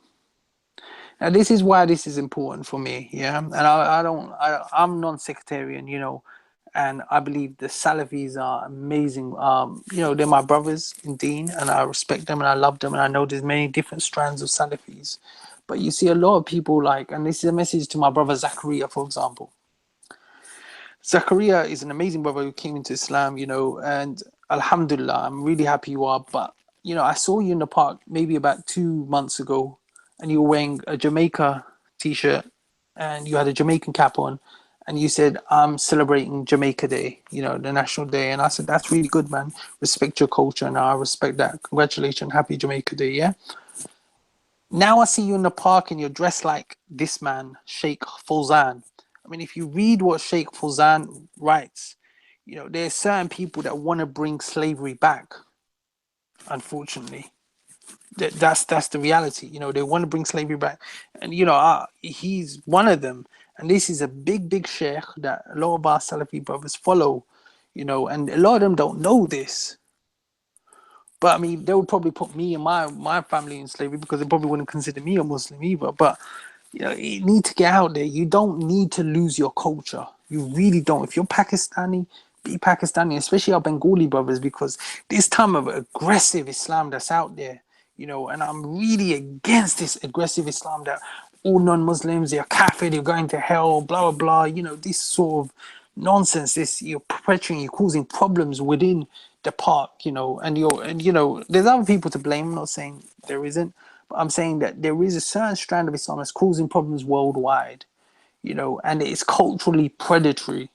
Now, this is why this is important for me, yeah. And I'm non-sectarian, and I believe the Salafis are amazing. They're my brothers in Deen, and I respect them and I love them, and I know there's many different strands of Salafis. But you see a lot of people and this is a message to my brother Zakariya, for example. Zakariya is an amazing brother who came into Islam, and Alhamdulillah, I'm really happy you are. But, I saw you in the park maybe about 2 months ago, and you were wearing a Jamaica t shirt and you had a Jamaican cap on, and you said, I'm celebrating Jamaica Day, the national day. And I said, that's really good, man. Respect your culture, and I respect that. Congratulations. Happy Jamaica Day, yeah? Now I see you in the park and you're dressed like this man, Sheikh Fawzan. I mean, if you read what Sheikh Fawzan writes, there's certain people that want to bring slavery back, unfortunately. That's the reality. They want to bring slavery back. And, he's one of them. And this is a big sheikh that a lot of our Salafi brothers follow, and a lot of them don't know this. But I mean, they would probably put me and my family in slavery because they probably wouldn't consider me a Muslim either. But you need to get out there. You don't need to lose your culture. You really don't. If you're Pakistani, be Pakistani, especially our Bengali brothers, because this time of aggressive Islam that's out there, and I'm really against this aggressive Islam that all non-Muslims, they're kafir, they're going to hell, blah, blah, blah. This sort of nonsense, this you're perpetuating, you're causing problems within the park, and there's other people to blame. I'm not saying there isn't, but I'm saying that there is a certain strand of Islam that's causing problems worldwide, and it's culturally predatory.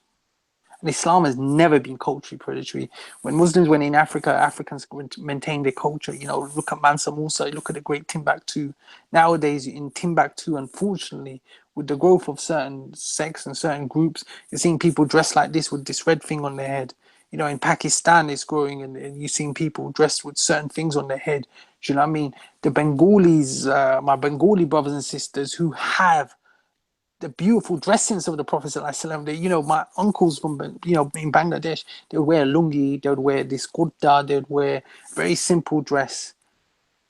And Islam has never been culturally predatory. When Muslims went in Africa, Africans maintained their culture. Look at Mansa Musa, look at the great Timbuktu. Nowadays, in Timbuktu, unfortunately, with the growth of certain sects and certain groups, you're seeing people dressed like this with this red thing on their head. In Pakistan, it's growing, and you're seeing people dressed with certain things on their head. Do you know what I mean? The Bengalis, my Bengali brothers and sisters who have the beautiful dressings of the Prophet ﷺ. My uncles from in Bangladesh, they would wear a lungi, they would wear this kurta, they would wear very simple dress,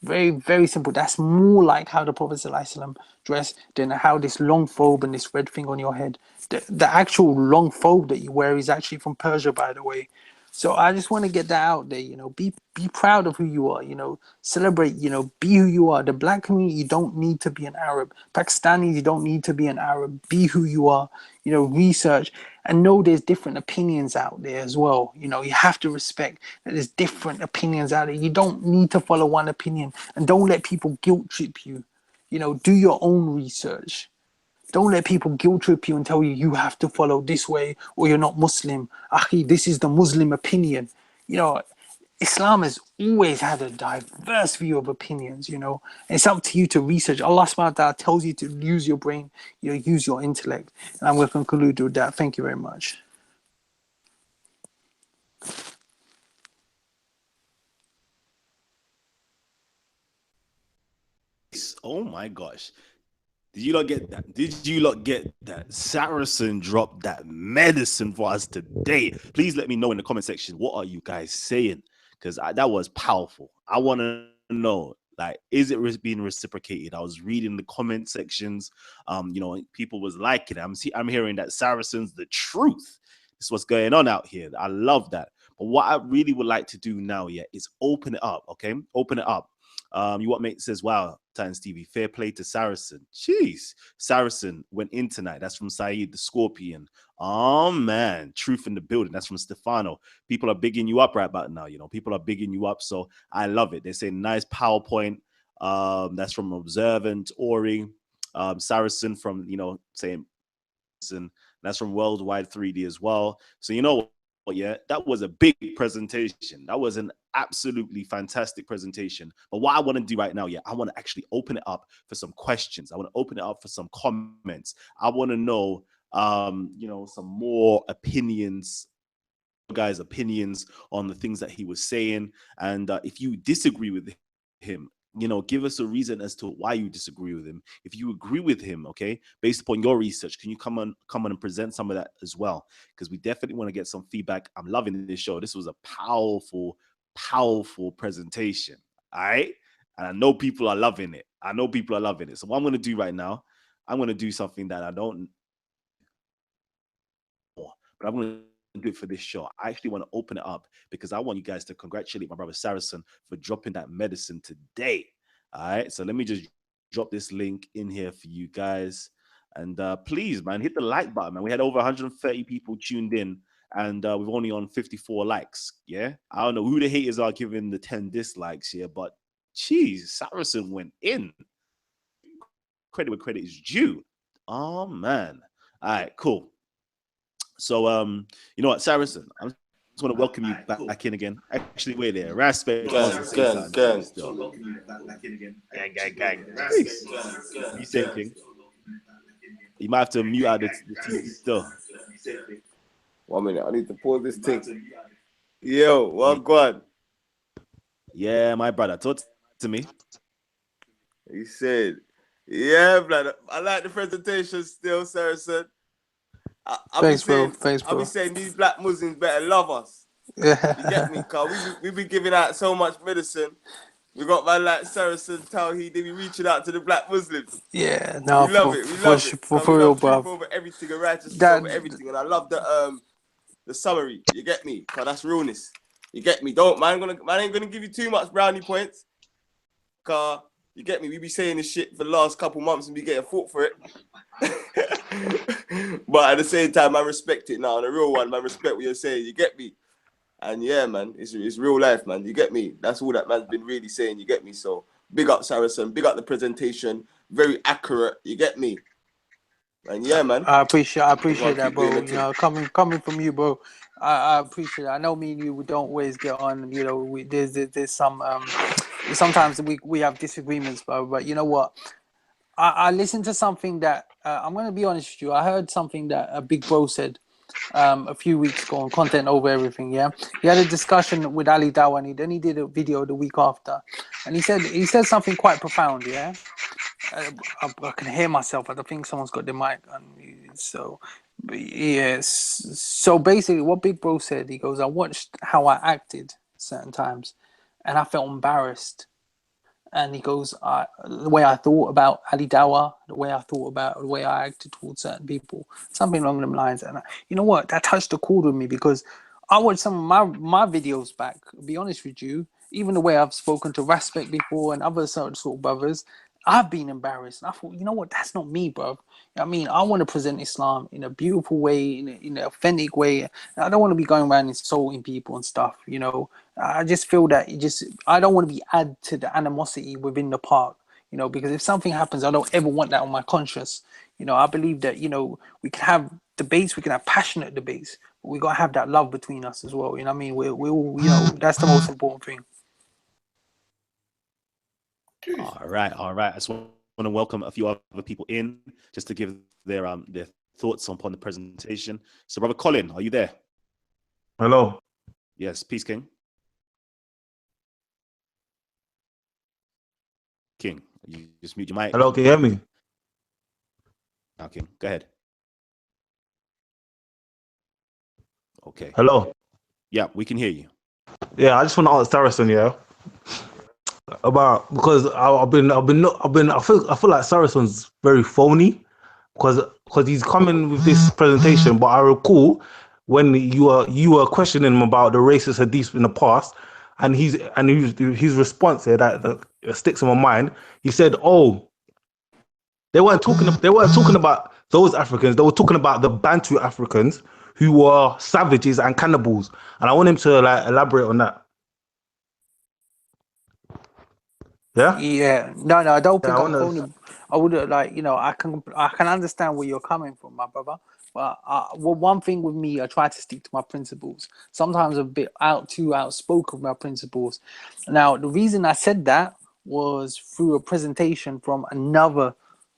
very very simple. That's more like how the Prophet ﷺ dressed than how this long thobe and this red thing on your head. The actual long thobe that you wear is actually from Persia, by the way. So I just want to get that out there. Be proud of who you are. Celebrate. Be who you are. The black community, you don't need to be an Arab. Pakistanis, you don't need to be an Arab. Be who you are. Research and know there's different opinions out there as well. You have to respect that there's different opinions out there. You don't need to follow one opinion, and don't let people guilt trip you. Do your own research. Don't let people guilt trip you and tell you you have to follow this way or you're not Muslim. Akhi, this is the Muslim opinion. You know, Islam has always had a diverse view of opinions, And it's up to you to research. Allah subhanahu wa ta'ala tells you to use your brain, use your intellect. And I'm going to conclude with that. Thank you very much. Oh my gosh. Did you not get that? Did you not get that? Saracen dropped that medicine for us today. Please let me know in the comment section, what are you guys saying? Because that was powerful. I want to know, like, is it being reciprocated? I was reading the comment sections. People was liking it. I'm hearing that Saracen's the truth. This is what's going on out here. I love that. But what I really would like to do now, yeah, is open it up. Okay, open it up. You what mate says, wow, Titans TV, fair play to Saracen. Jeez, Saracen went in tonight. That's from Saeed the Scorpion. Oh man, truth in the building. That's from Stefano. People are bigging you up right about now. People are bigging you up. So I love it. They say nice PowerPoint. That's from Observant Ori. Saracen from saying, and that's from Worldwide 3D as well. So yeah, that was a big presentation. That was an absolutely fantastic presentation. But what I want to do right now, yeah, I want to actually open it up for some questions. I want to open it up for some comments. I want to know, some more opinions, guys' opinions on the things that he was saying. And if you disagree with him, give us a reason as to why you disagree with him. If you agree with him, okay, based upon your research, can you come on and present some of that as well? Because we definitely want to get some feedback. I'm loving this show. This was a powerful presentation. All right. And I know people are loving it. So what I'm going to do right now, I'm going to do something that I don't, but I'm going to do it for this show. I actually want to open it up because I want you guys to congratulate my brother Saracen for dropping that medicine today. All right. So let me just drop this link in here for you guys. And please, man, hit the like button, man. We had over 130 people tuned in, and we've only on 54 likes. Yeah, I don't know who the haters are giving the 10 dislikes here, but geez, Saracen went in. Credit where credit is due. Oh man. All right, cool. So you know what, Saracen, I'm just want to welcome you back in again. Actually, wait there. Respect, pause at the same time. Still. Gang. Peace. You saying, King? You might have to mute out the TV still. 1 minute, I need to pause this thing. Yo, well, go on. Yeah, my brother, talk to me. He said, yeah, blood. I like the presentation still, Saracen. Thanks, bro. I'll be saying these black Muslims better love us. Yeah. You get me? Cause we be giving out so much medicine. We got man like Saracen Tawheed, they be reaching out to the black Muslims. Yeah, no, we love it. We love it. For real, bro. Over everything and righteousness over everything. And I love the summary. You get me? Cause that's realness. You get me? Man ain't gonna give you too much brownie points. Cause you get me? We be saying this shit for the last couple months and be getting fought for it. But at the same time, I respect it now. On the real one, man, respect what you're saying. You get me? And yeah, man, it's real life, man. You get me? That's all that man's been really saying. You get me? So big up Saracen. Big up the presentation. Very accurate. You get me? And yeah, man. I appreciate that, bro. You know, coming from you, bro. I appreciate it. I know me and you, we don't always get on. You know, there's some sometimes we have disagreements, but you know what? I listened to something that I'm going to be honest with you. I heard something that a big bro said a few weeks ago on Content Over Everything. Yeah, he had a discussion with Ali Dawa, and then he did a video the week after, and he said something quite profound. Yeah, I can hear myself. I think someone's got the mic on. So yes. So basically, what Big Bro said, he goes, I watched how I acted certain times, and I felt embarrassed. And he goes, the way I thought about Ali Dawa, the way I acted towards certain people, something along them lines. And you know what? That touched a chord with me because I watched some of my videos back. To be honest with you, even the way I've spoken to Respect before and other sort of brothers, I've been embarrassed. And I thought, you know what? That's not me, bro. I mean, I want to present Islam in a beautiful way, in an authentic way. I don't want to be going around insulting people and stuff, you know. I just feel that I don't want to be add to the animosity within the park, you know, because if something happens, I don't ever want that on my conscience. You know, I believe that, you know, we can have debates, we can have passionate debates, but we got to have that love between us as well. You know what I mean? We all, you know, that's the most important thing. All right. I just want to welcome a few other people in just to give their thoughts upon the presentation. So, Brother Colin, are you there? Hello. Yes, peace, King. King, you just mute your mic. Hello, can you hear me? Now, King, go ahead. Okay. Hello. Yeah, we can hear you. Yeah, I just want to ask Saracen, yeah, about because I feel like Saracen's very phony because he's coming with this presentation, but I recall when you were questioning him about the racist hadith in the past, and his response here that sticks in my mind. He said, "Oh, they weren't talking about those Africans. They were talking about the Bantu Africans who were savages and cannibals." And I want him to like elaborate on that. Yeah. No, I don't think I'm phony. I would like, you know, I can understand where you're coming from, my brother. But well, one thing with me, I try to stick to my principles. Sometimes I'm a bit too outspoken with my principles. Now, the reason I said that was through a presentation from another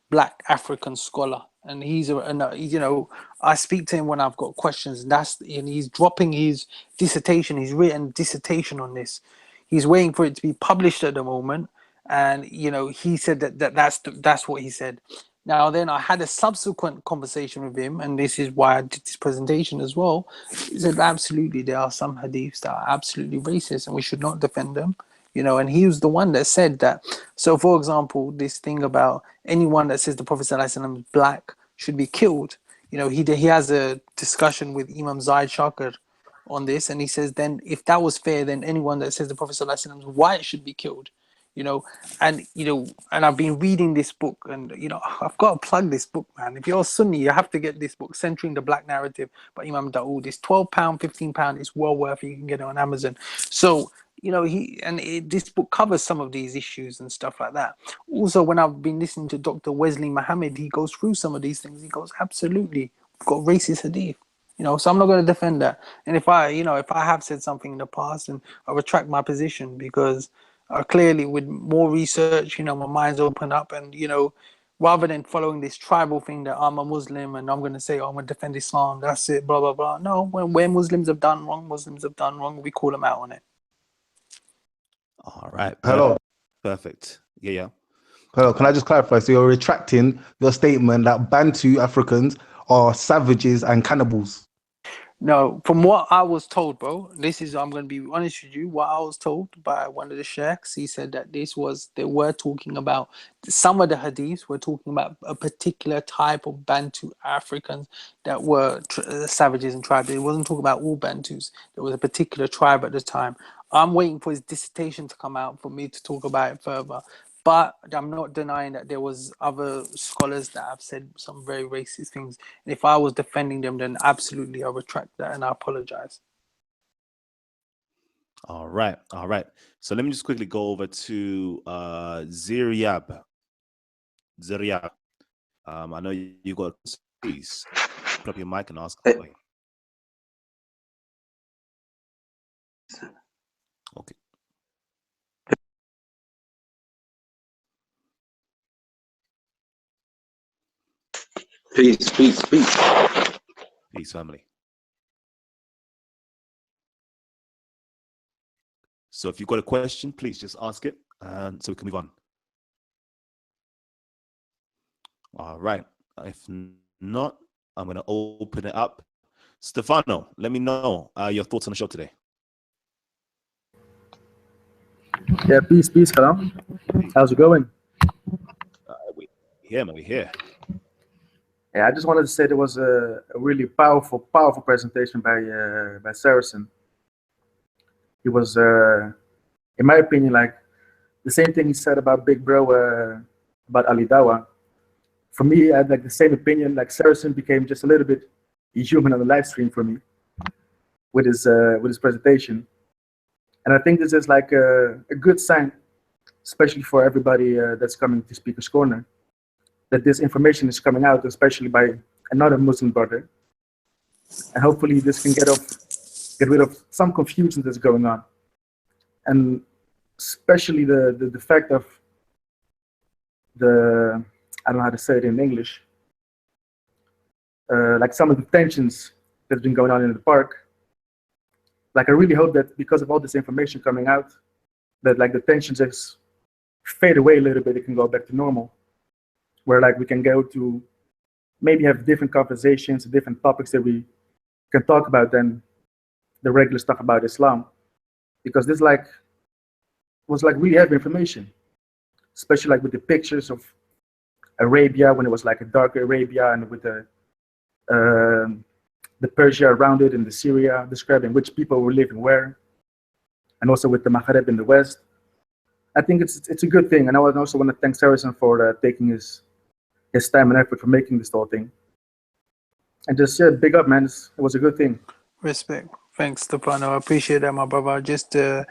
Black African scholar, and he's you know, I speak to him when I've got questions, and he's dropping his dissertation, his written dissertation on this. He's waiting for it to be published at the moment, and you know, he said that's what he said. Now then, I had a subsequent conversation with him, and this is why I did this presentation as well. He said absolutely there are some hadiths that are absolutely racist, and we should not defend them. You know, and he was the one that said that. So, for example, this thing about anyone that says the Prophet ﷺ is black should be killed. You know, he has a discussion with Imam Zaid Shakir on this, and he says then if that was fair, then anyone that says the Prophet ﷺ is white should be killed. you know. And and I've been reading this book, and I've got to plug this book, man. If you're Sunni, you have to get this book, Centering the Black Narrative by Imam Dawood. It's £12, £15. It's well worth it. You can get it on Amazon. So this book covers some of these issues and stuff like that. Also, when I've been listening to Dr. Wesley Muhammad, he goes through some of these things. He goes, absolutely, we've got racist hadith. So I'm not going to defend that. And if I have said something in the past, and I retract my position, because clearly with more research, my mind's open up, and rather than following this tribal thing that I'm a Muslim and I'm going to say, oh, I'm going to defend Islam, that's it, blah blah blah. No, where Muslims have done wrong, we call them out on it. All right. Hello. Perfect. Yeah. Hello. Can I just clarify? So you're retracting your statement that Bantu Africans are savages and cannibals? No, from what I was told, bro, I'm going to be honest with you, what I was told by one of the sheikhs, he said that they were talking about, some of the hadiths were talking about a particular type of Bantu Africans that were savages and tribes. It wasn't talking about all Bantus. There was a particular tribe at the time. I'm waiting for his dissertation to come out for me to talk about it further. But I'm not denying that there was other scholars that have said some very racist things. And if I was defending them, then absolutely I retract that and I apologize. All right. So let me just quickly go over to Zariab. I know you got, please put up your mic and ask. Okay. Peace, family. So if you've got a question, please just ask it, and so we can move on. All right. If not, I'm going to open it up. Stefano, let me know your thoughts on the show today. Yeah, peace, Kalam. How's it going? We here. Yeah, I just wanted to say there was a really powerful presentation by Saracen. He was, in my opinion, like the same thing he said about Big Bro, about Ali Dawa. For me, I had like the same opinion. Like Saracen became just a little bit human on the live stream for me with his presentation, and I think this is like a good sign, especially for everybody that's coming to Speaker's Corner, that this information is coming out, especially by another Muslim brother. And hopefully this can get rid of some confusion that's going on. And especially the fact of I don't know how to say it in English, like some of the tensions that's been going on in the park. Like I really hope that because of all this information coming out, that like the tensions just fade away a little bit, it can go back to normal. Where like we can go to maybe have different conversations, different topics that we can talk about than the regular stuff about Islam, because this was like really heavy information, especially like with the pictures of Arabia when it was like a darker Arabia, and with the Persia around it and the Syria, describing which people were living where, and also with the Maghreb in the West. I think it's a good thing, and I also want to thank Saracen for taking his time and effort for making this whole thing. And just big up, man. It was a good thing. Respect. Thanks, Stefano. I appreciate that, my brother. Just I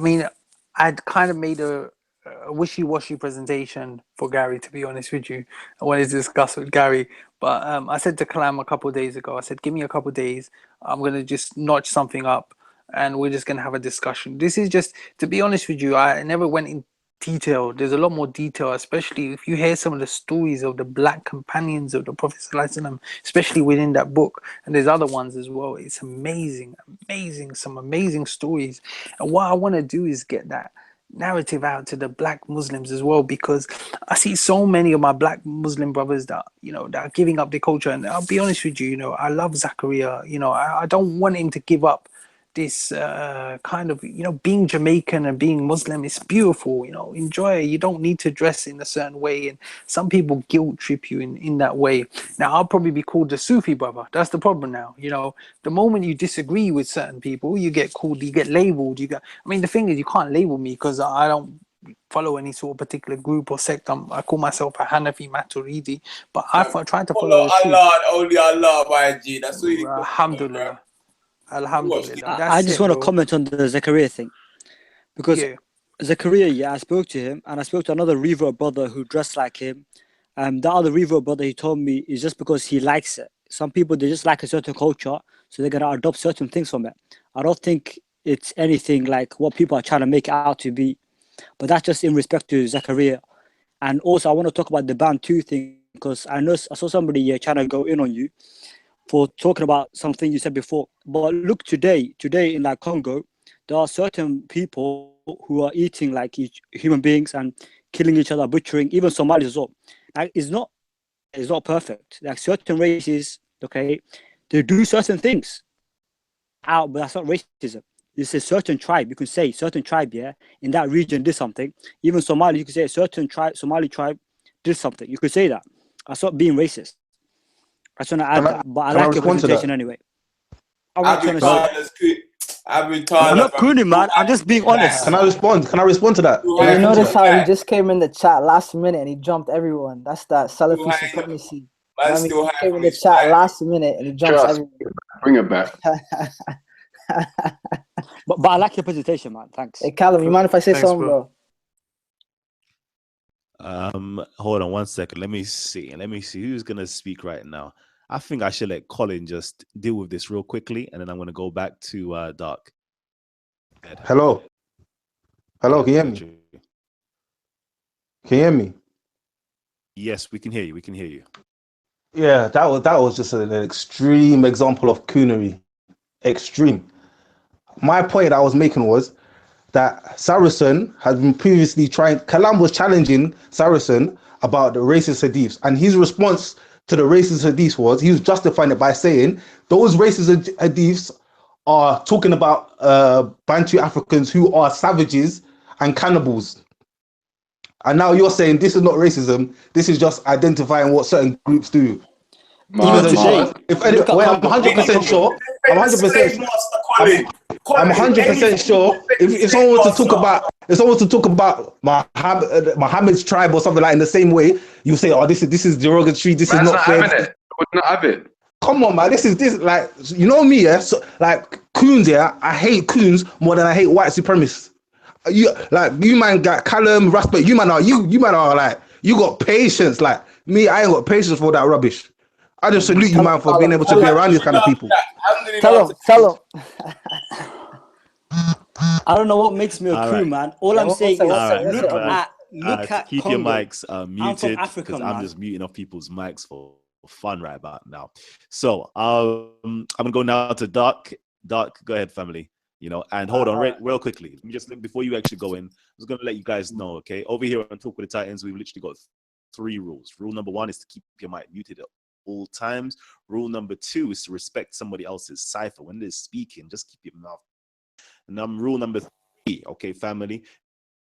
mean, I'd kind of made a wishy-washy presentation for Gary, to be honest with you. I wanted to discuss with Gary, but I said to Kalam a couple of days ago, I said, give me a couple of days. I'm going to just notch something up and we're just going to have a discussion. This is just, to be honest with you, I never went in detail. There's a lot more detail, especially if you hear some of the stories of the black companions of the Prophet ﷺ, especially within that book, and there's other ones as well. It's amazing, some amazing stories. And what I want to do is get that narrative out to the black Muslims as well, because I see so many of my black Muslim brothers that that are giving up their culture. And I'll be honest with you, I love Zakariya. I don't want him to give up this kind of being Jamaican and being Muslim. Is beautiful, enjoy it. You don't need to dress in a certain way, and some people guilt trip you in that way. Now I'll probably be called the Sufi brother. That's the problem now. The moment you disagree with certain people, you get called, you get labeled, I mean, the thing is, you can't label me because I don't follow any sort of particular group or sect. I call myself a Hanafi Maturidi, but I try to follow the truth. Allah, only Allah, my G. That's really good. Alhamdulillah. Alhamdulillah. I That's just it, want to bro. comment on the Zakariya thing. Because Yeah. Zakariya, yeah, I spoke to him, and I spoke to another revert brother who dressed like him. That other revert brother, he told me, is just because he likes it. Some people, they just like a certain culture, so they're going to adopt certain things from it. I don't think it's anything like what people are trying to make it out to be. But that's just in respect to Zakariya. And also, I want to talk about the band 2 thing, because I saw somebody trying to go in on you for talking about something you said before. But look, today in like Congo, there are certain people who are eating like human beings and killing each other, butchering, even Somalis as well. Like, it's not perfect. Like, certain races, okay, they do certain things out, but that's not racism. It's a certain tribe. You can say certain tribe, yeah, in that region did something. Even Somali, you could say a certain tribe, Somali tribe did something. You could say that. That's not being racist. I just want to add that. But I like your presentation anyway. I've been I'm not crooning, man. I'm just being honest. Can I respond? Can I respond to that? Hey, you notice how he just came in the chat last minute and he jumped everyone. That's that Salafi supremacy. I mean, he came in the chat last minute and he jumps everyone. Bring it back. But I like your presentation, man. Thanks. Hey, Kalam, you mind if I say something, bro? Hold on 1 second. Let me see who's gonna speak right now. I think I should let Colin just deal with this real quickly, and then I'm gonna go back to Dark. Hello, can you hear me? Can you hear me? Yes, we can hear you. Yeah, that was just an extreme example of coonery. Extreme. My point I was making was that Saracen had been previously Kalam was challenging Saracen about the racist hadiths, and his response to the racist hadiths was, he was justifying it by saying those racist hadiths are talking about Bantu Africans who are savages and cannibals. And now you're saying this is not racism, this is just identifying what certain groups do. Even today, I'm 100% sure. I'm 100% sure. If someone was to talk about Muhammad's tribe or something like in the same way, you say, "Oh, this is derogatory. This is not fair." It. Would not have it. Come on, man. This like, you know me, yeah. So, like, coons, yeah. I hate coons more than I hate white supremacists. You man got Kalam, respect. You man are like, you got patience. Like me, I ain't got patience for that rubbish. I just salute you, man, for being able to be around these kind of people. Tell him. I don't know what makes me a crew, man. All I'm saying is look at keep Congo. your mics muted, Africa, because I'm just muting off people's mics for fun right about now. So I'm gonna go now to Dark. Dark, go ahead, family. And hold on real quickly. Let me just, before you actually go in, I was gonna let you guys know, okay? Over here on Talk with the Titans, we've literally got 3 rules. Rule number 1 is to keep your mic muted at all times. Rule number 2 is to respect somebody else's cipher. When they're speaking, just keep your mouth. And rule number 3, okay, family,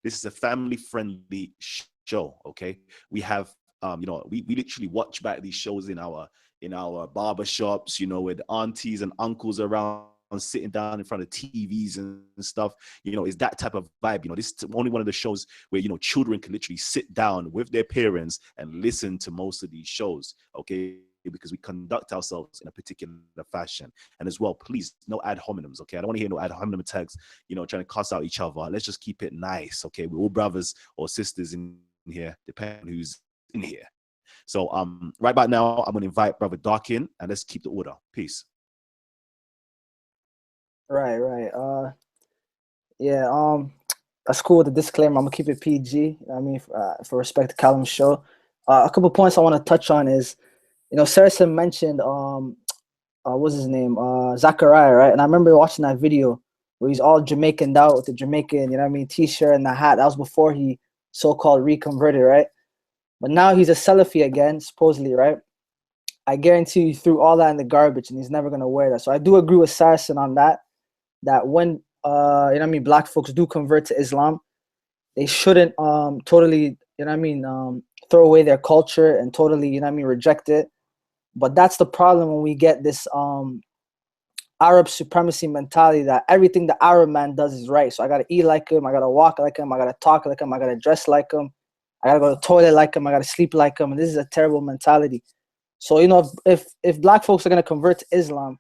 this is a family-friendly show, okay? We have, we literally watch back these shows in our barber shops, with aunties and uncles around, sitting down in front of TVs and stuff. Is that type of vibe. This is only one of the shows where children can literally sit down with their parents and listen to most of these shows, okay? Because we conduct ourselves in a particular fashion. And as well, please, no ad hominems, okay? I don't want to hear no ad hominem tags, trying to cuss out each other. Let's just keep it nice, okay? We're all brothers or sisters in here, depending on who's in here. So right about now, I'm going to invite Brother Dark in, and let's keep the order. Peace. Right. That's cool with the disclaimer. I'm gonna keep it PG. For respect to Kalam's show. A couple points I want to touch on is, Saracen mentioned what's his name? Zakariya, right? And I remember watching that video where he's all Jamaicaned out with the Jamaican, t-shirt and the hat. That was before he so-called reconverted, right? But now he's a Salafi again, supposedly, right? I guarantee you threw all that in the garbage and he's never gonna wear that. So I do agree with Saracen on that when black folks do convert to Islam, they shouldn't totally, throw away their culture and totally, reject it. But that's the problem when we get this Arab supremacy mentality that everything the Arab man does is right. So I gotta eat like him, I gotta walk like him, I gotta talk like him, I gotta dress like him, I gotta go to the toilet like him, I gotta sleep like him. And this is a terrible mentality. So, you know, if black folks are gonna convert to Islam,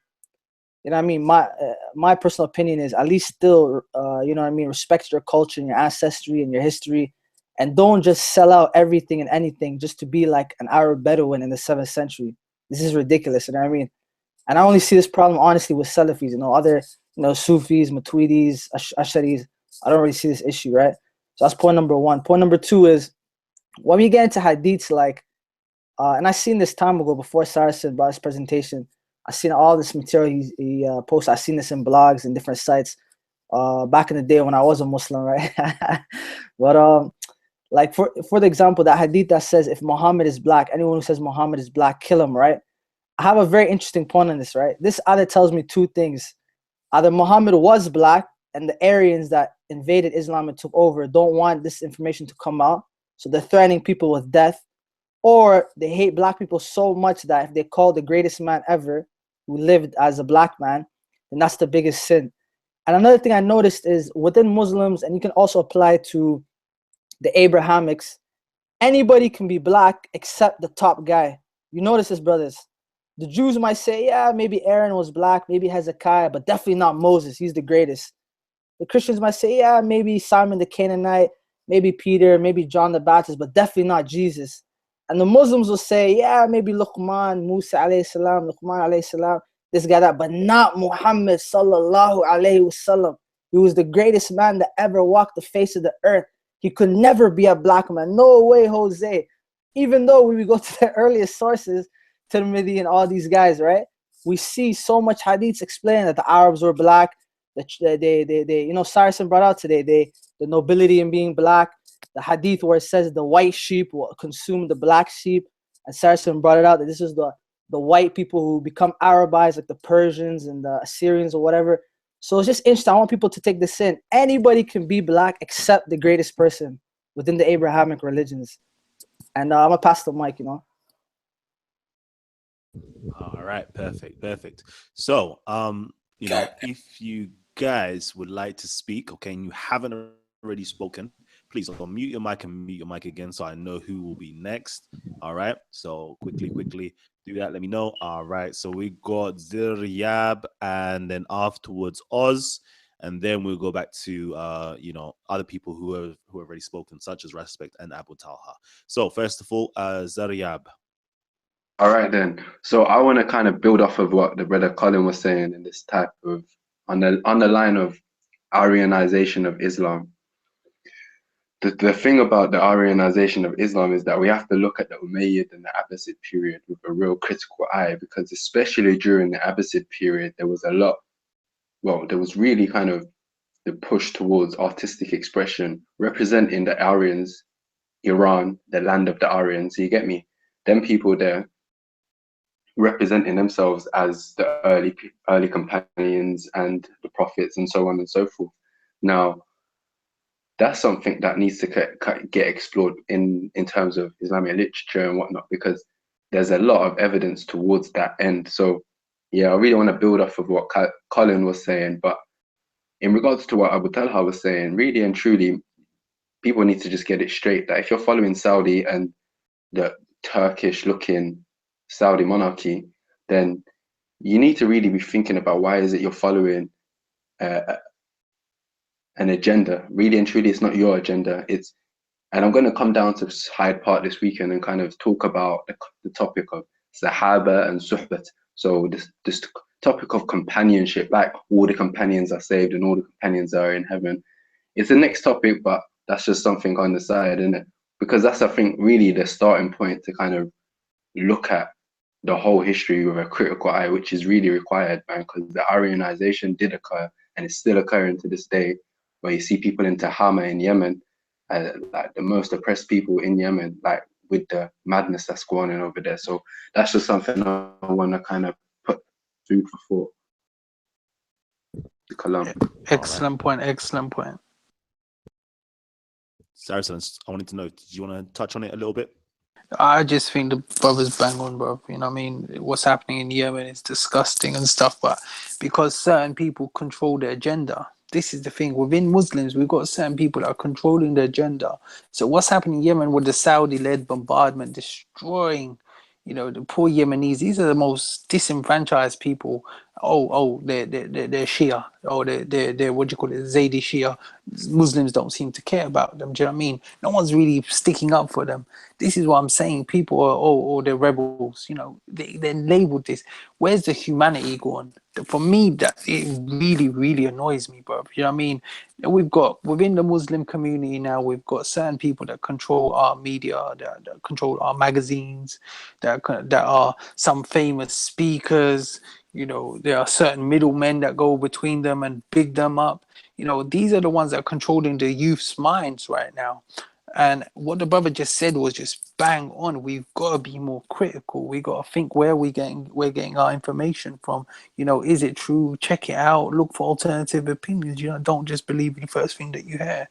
you know what I mean, my personal opinion is at least still, you know what I mean, respect your culture and your ancestry and your history, and don't just sell out everything and anything just to be like an Arab Bedouin in the 7th century. This is ridiculous, you know what I mean? And I only see this problem, honestly, with Salafis, you know, other, you know, Sufis, Matuidis, Asharis. I don't really see this issue, right? So that's point number one. Point number two is, when we get into hadiths, like, and I seen this time ago before Saracen brought his presentation, I seen all this material he posted. I seen this in blogs and different sites back in the day when I was a Muslim, right? But like for the example, that hadith that says if Muhammad is black, anyone who says Muhammad is black, kill him, right? I have a very interesting point on this, right? This either tells me two things. Either Muhammad was black and the Aryans that invaded Islam and took over don't want this information to come out, so they're threatening people with death, or they hate black people so much that if they call the greatest man ever who lived as a black man, then that's the biggest sin. And another thing I noticed is within Muslims, and you can also apply to the Abrahamics, anybody can be black except the top guy. You notice this, brothers. The Jews might say, yeah, maybe Aaron was black, maybe Hezekiah, but definitely not Moses. He's the greatest. The Christians might say, yeah, maybe Simon the Canaanite, maybe Peter, maybe John the Baptist, but definitely not Jesus. And the Muslims will say, yeah, maybe Luqman, Musa alayhi salam, Luqman alayhi salam, this guy, that, but not Muhammad sallallahu alayhi wasallam. He was the greatest man that ever walked the face of the earth. He could never be a black man. No way, Jose. Even though when we go to the earliest sources, Tirmidhi and all these guys, right? We see so much hadiths explaining that the Arabs were black. That they you know, Saracen brought out today, the nobility in being black. The hadith where it says the white sheep will consume the black sheep, and Saracen brought it out that this is the white people who become Arabized, like the Persians and the Assyrians or whatever. So it's just interesting. I want people to take this in. Anybody can be black except the greatest person within the Abrahamic religions. And I'm gonna pass the mic, you know. All right, perfect. So, you know, if you guys would like to speak, okay, and you haven't already spoken, please unmute your mic and mute your mic again so I know who will be next. All right, so quickly do that. Let me know. All right, so we got Ziryab, and then afterwards Oz, and then we'll go back to you know, other people who have already spoken, such as Respect and Abu Talha. So first of all, Zaryab. All right then. So I want to kind of build off of what the brother Colin was saying in this type of on the line of Aryanization of Islam. The thing about the Aryanization of Islam is that we have to look at the Umayyad and the Abbasid period with a real critical eye, because especially during the Abbasid period, there was really kind of the push towards artistic expression, representing the Aryans, Iran, the land of the Aryans. So you get me? Them people there representing themselves as the early companions and the prophets and so on and so forth. Now, that's something that needs to get explored in terms of Islamic literature and whatnot, because there's a lot of evidence towards that end. So yeah, I really want to build off of what Colin was saying, but in regards to what Abu Talha was saying, really and truly, people need to just get it straight that if you're following Saudi and the Turkish looking Saudi monarchy, then you need to really be thinking about why is it you're following an agenda. Really and truly, it's not your agenda. And I'm going to come down to Hyde Park this weekend and kind of talk about the topic of Sahaba and Suhbat. So this topic of companionship, like all the companions are saved and all the companions are in heaven. It's the next topic, but that's just something on the side, isn't it? Because that's, I think, really the starting point to kind of look at the whole history with a critical eye, which is really required, man, because the Aryanization did occur and it's still occurring to this day, where you see people in Tahama in Yemen, like the most oppressed people in Yemen, like with the madness that's going on over there. So that's just something I want to kind of put food for thought. Kalam. Excellent point. Saracen, I wanted to know, did you want to touch on it a little bit? I just think the brothers bang on, bro. You know what I mean? What's happening in Yemen is disgusting and stuff, but because certain people control the agenda, this is the thing. Within Muslims, we've got certain people that are controlling the agenda. So what's happening in Yemen with the Saudi-led bombardment, destroying, you know, the poor Yemenis? These are the most disenfranchised people. They're Shia. They're what do you call it? Zaydi Shia. Muslims don't seem to care about them. Do you know what I mean? No one's really sticking up for them. This is what I'm saying. People are, they're rebels. You know, they're labeled this. Where's the humanity gone? For me, that it really, really annoys me, bro. You know what I mean? We've got within the Muslim community now, we've got certain people that control our media, that control our magazines, that are some famous speakers. You know, there are certain middlemen that go between them and big them up. You know, these are the ones that are controlling the youth's minds right now. And what the brother just said was just bang on. We've got to be more critical. We got to think where we're getting our information from. You know, is it true? Check it out. Look for alternative opinions. You know, don't just believe the first thing that you hear.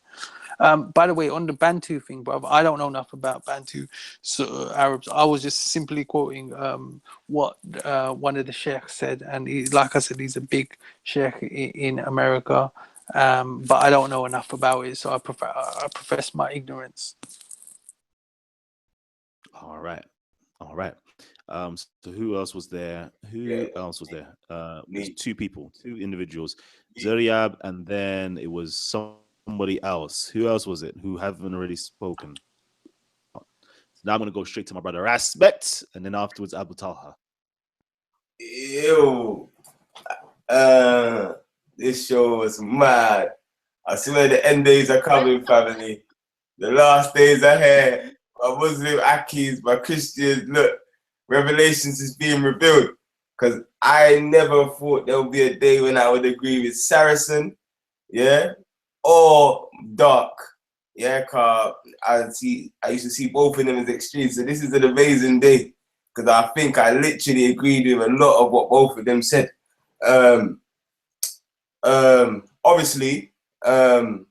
By the way, on the Bantu thing, brother, I don't know enough about Bantu Arabs. I was just simply quoting what one of the sheikhs said, and like I said, he's a big sheikh in America. But I don't know enough about it, so I profess my ignorance. All right. All right. So who else was there? Who else was there? It was two people, two individuals, Zariab, and then it was somebody else. Who else was it? Who haven't already spoken? So now I'm gonna go straight to my brother Aspect, and then afterwards Abu Talha. Ew. This show was mad. I swear the end days are coming, family. The last days are here. My Muslim Akis, my Christians, look, Revelations is being revealed. Because I never thought there would be a day when I would agree with Saracen, yeah, or Dark. Yeah, cause I used to see both of them as extremes. So this is an amazing day. Because I think I literally agreed with a lot of what both of them said. Obviously, man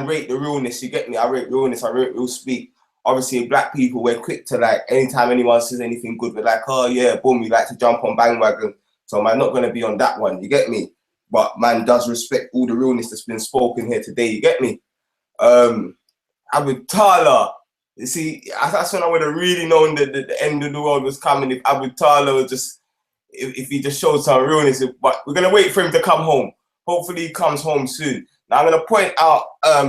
rate the realness, you get me? I rate realness, I rate real speak. Obviously, black people, we're quick to like, anytime anyone says anything good, we're like, oh yeah, boom, we like to jump on bandwagon. So man, not gonna be on that one, you get me? But man does respect all the realness that's been spoken here today, you get me? Abu Talha, you see, that's when I would have really known that the end of the world was coming, if Abu Talha was just, if he just showed some realness. But we're gonna wait for him to come home. Hopefully he comes home soon. Now I'm gonna point out,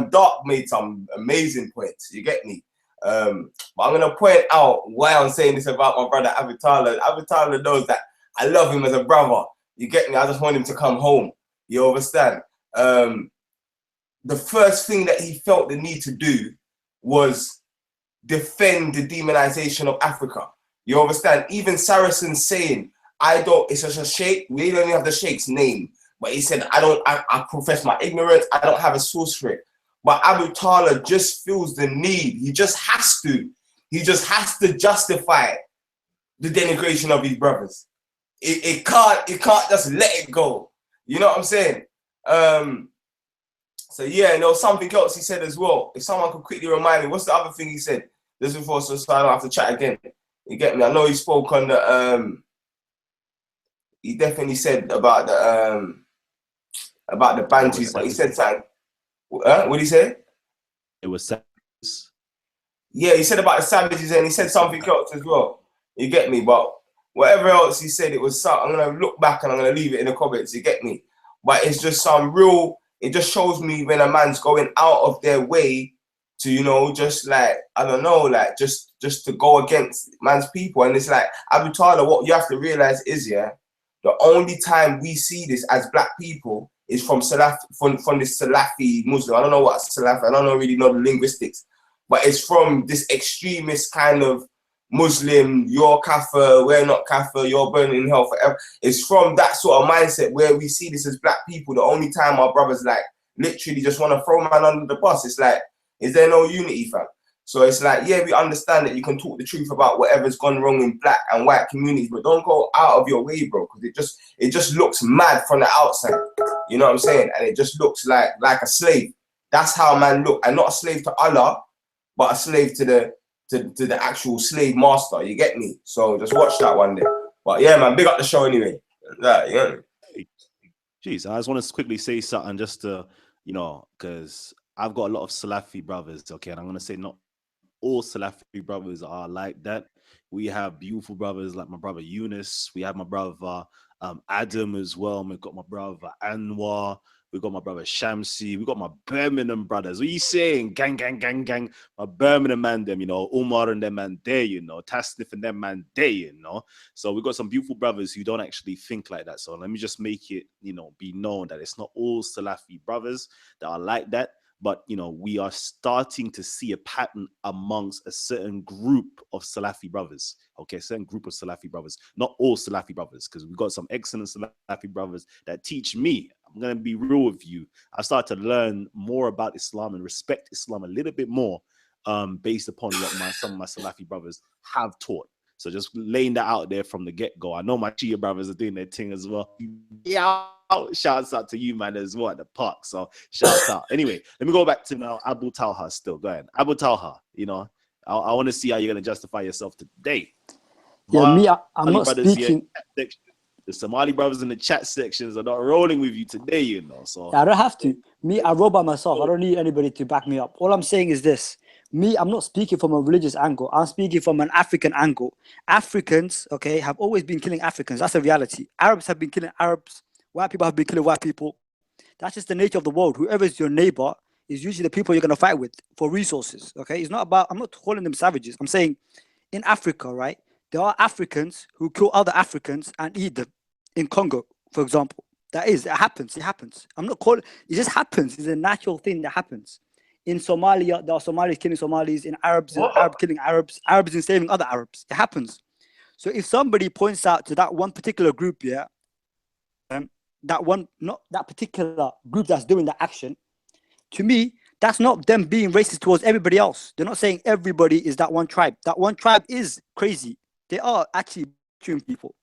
Dark made some amazing points, you get me? But I'm gonna point out why I'm saying this about my brother Abu Talha. Abu Talha knows that I love him as a brother, you get me? I just want him to come home, you understand? The first thing that he felt the need to do was defend the demonization of Africa. You understand? Even Saracen saying, it's just a sheikh, we don't even have the sheikh's name. But he said, I profess my ignorance, I don't have a source for it. But Abu Talha just feels the need. He just has to. He just has to justify the denigration of his brothers. It can't just let it go. You know what I'm saying? So yeah, and there was something else he said as well. If someone could quickly remind me, what's the other thing he said? Just before, so I don't have to chat again. You get me? I know he spoke on the he definitely said about the Bantus, but he said something. What did he say? It was savages. Yeah, he said about the savages, and he said something else as well. You get me? But whatever else he said, it was something. I'm gonna look back and I'm gonna leave it in the comments. You get me? But it's just some real. It just shows me when a man's going out of their way to, you know, just like, I don't know, like just to go against man's people. And it's like, Abu Talha, what you have to realize is, yeah, the only time we see this as black people is from this Salafi Muslim. I don't know what Salafi, I don't really know the linguistics, but it's from this extremist kind of Muslim, you're kafir, we're not kafir, you're burning in hell forever. It's from that sort of mindset where we see this as black people. The only time our brothers like literally just want to throw man under the bus. It's like, is there no unity, fam? So it's like, yeah, we understand that you can talk the truth about whatever's gone wrong in black and white communities, but don't go out of your way, bro, because it just looks mad from the outside. You know what I'm saying? And it just looks like a slave. That's how man look, and not a slave to Allah, but a slave to the to the actual slave master. You get me? So just watch that one day. But yeah, man, big up the show anyway. That, you know. Jeez, I just want to quickly say something just to, because I've got a lot of Salafi brothers, okay, and I'm going to say not all Salafi brothers are like that. We have beautiful brothers like my brother Yunus. We have my brother Adam as well. We've got my brother Anwar. We've got my brother Shamsi. We've got my Birmingham brothers. What are you saying? Gang, gang, gang, gang. My Birmingham man, them, Umar and them man there, Tasnif and them man there, So we've got some beautiful brothers who don't actually think like that. So let me just make it, be known that it's not all Salafi brothers that are like that. But, we are starting to see a pattern amongst a certain group of Salafi brothers. Okay, a certain group of Salafi brothers. Not all Salafi brothers, because we've got some excellent Salafi brothers that teach me. I'm going to be real with you. I started to learn more about Islam and respect Islam a little bit more based upon what some of my Salafi brothers have taught. So just laying that out there from the get-go. I know my Shia brothers are doing their thing as well. Yeah, shouts out to you, man, as well at the park. So shouts out. Anyway, let me go back to now Abu Talha still. Go ahead. Abu Talha, I want to see how you're going to justify yourself today. Yeah, I'm not speaking. The Somali brothers in the chat sections are not rolling with you today, So I don't have to. I roll by myself. I don't need anybody to back me up. All I'm saying is this. I'm not speaking from a religious angle. I'm speaking from an African angle. Africans, okay, have always been killing Africans. That's a reality. Arabs have been killing Arabs. White people have been killing white people. That's just the nature of the world. Whoever is your neighbor is usually the people you're going to fight with for resources, okay? It's not about, I'm not calling them savages. I'm saying in Africa, right, there are Africans who kill other Africans and eat them. In Congo, for example. It happens. I'm not calling, it just happens. It's a natural thing that happens. In Somalia, there are Somalis killing Somalis. In Arabs, Arabs killing Arabs. Arabs enslaving other Arabs. It happens. So if somebody points out to that one particular group, that particular group that's doing the action, to me, that's not them being racist towards everybody else. They're not saying everybody is that one tribe. That one tribe is crazy. They are actually butchering people.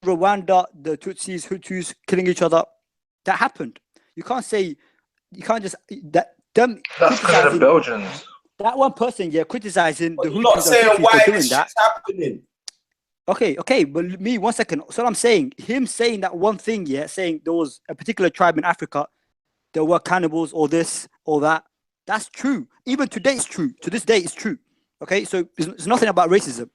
Rwanda, the Tutsis, Hutus killing each other. That happened. You can't just them. That's because of the Belgians. That one person, criticizing the Hutus. Not saying why doing this that. shit's happening. Okay, but me, 1 second. So I'm saying, him saying that one thing, saying there was a particular tribe in Africa, there were cannibals or this or that. That's true. Even today, it's true. To this day, it's true. Okay, so it's nothing about racism.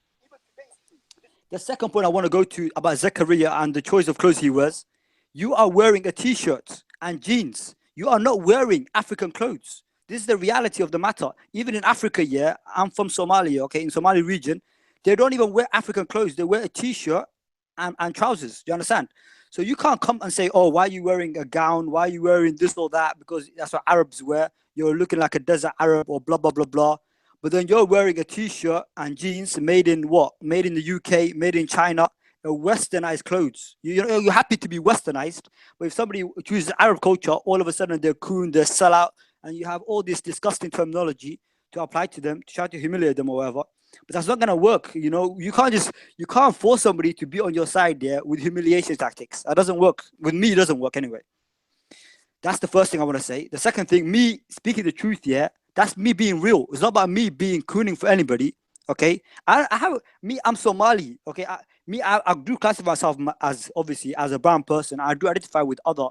The second point I want to go to about Zakariya and the choice of clothes he wears. You are wearing a t-shirt and jeans. You are not wearing African clothes. This is the reality of the matter. Even in Africa, I'm from Somalia, okay, in Somali region, they don't even wear African clothes. They wear a t-shirt and trousers. Do you understand? So you can't come and say, oh, why are you wearing a gown? Why are you wearing this or that? Because that's what Arabs wear. You're looking like a desert Arab or blah, blah, blah, blah. But then you're wearing a t-shirt and jeans made in what? Made in the UK, made in China, westernized clothes. You're happy to be westernized, but if somebody chooses Arab culture, all of a sudden they're coon, they're sellout, and you have all this disgusting terminology to apply to them, to try to humiliate them or whatever. But that's not gonna work. You can't force somebody to be on your side there with humiliation tactics. That doesn't work. With me, it doesn't work anyway. That's the first thing I want to say. The second thing, me speaking the truth, that's me being real. It's not about me being cooning for anybody. Okay, I'm Somali. Okay, I do classify myself as obviously as a brown person. I do identify with other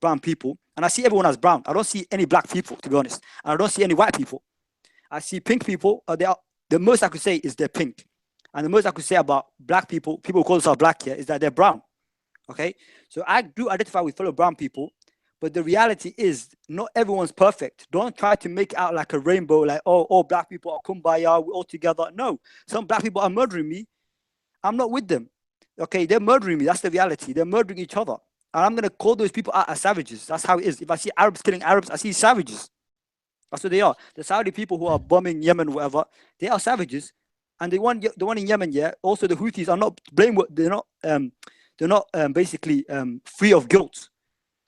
brown people, and I see everyone as brown. I don't see any black people, to be honest, and I don't see any white people. I see pink people. The most I could say is they're pink, and the most I could say about black people who call themselves black here, is that they're brown. Okay, so I do identify with fellow brown people. But the reality is, not everyone's perfect. Don't try to make it out like a rainbow, like, oh, all black people are kumbaya, we're all together. No, some black people are murdering me. I'm not with them. Okay, they're murdering me. That's the reality. They're murdering each other. And I'm going to call those people out as savages. That's how it is. If I see Arabs killing Arabs, I see savages. That's what they are. The Saudi people who are bombing Yemen, whatever, they are savages. And the one in Yemen, also the Houthis are not blameworthy. They're not basically free of guilt.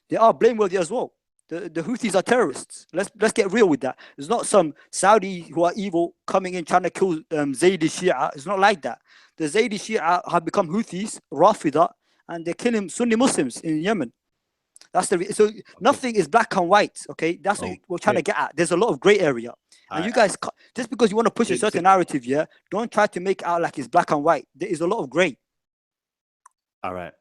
They are blameworthy as well. The Houthis are terrorists. Let's get real with that. It's not some Saudi who are evil coming in trying to kill Zaydi Shia. It's not like that. The Zaydi Shia have become Houthis, Rafida, and they're killing Sunni Muslims in Yemen. So nothing is black and white. Okay, that's what we're trying to get at. There's a lot of gray area. And you guys, just because you want to push a certain narrative, yeah, don't try to make it out like it's black and white. There is a lot of gray. All right.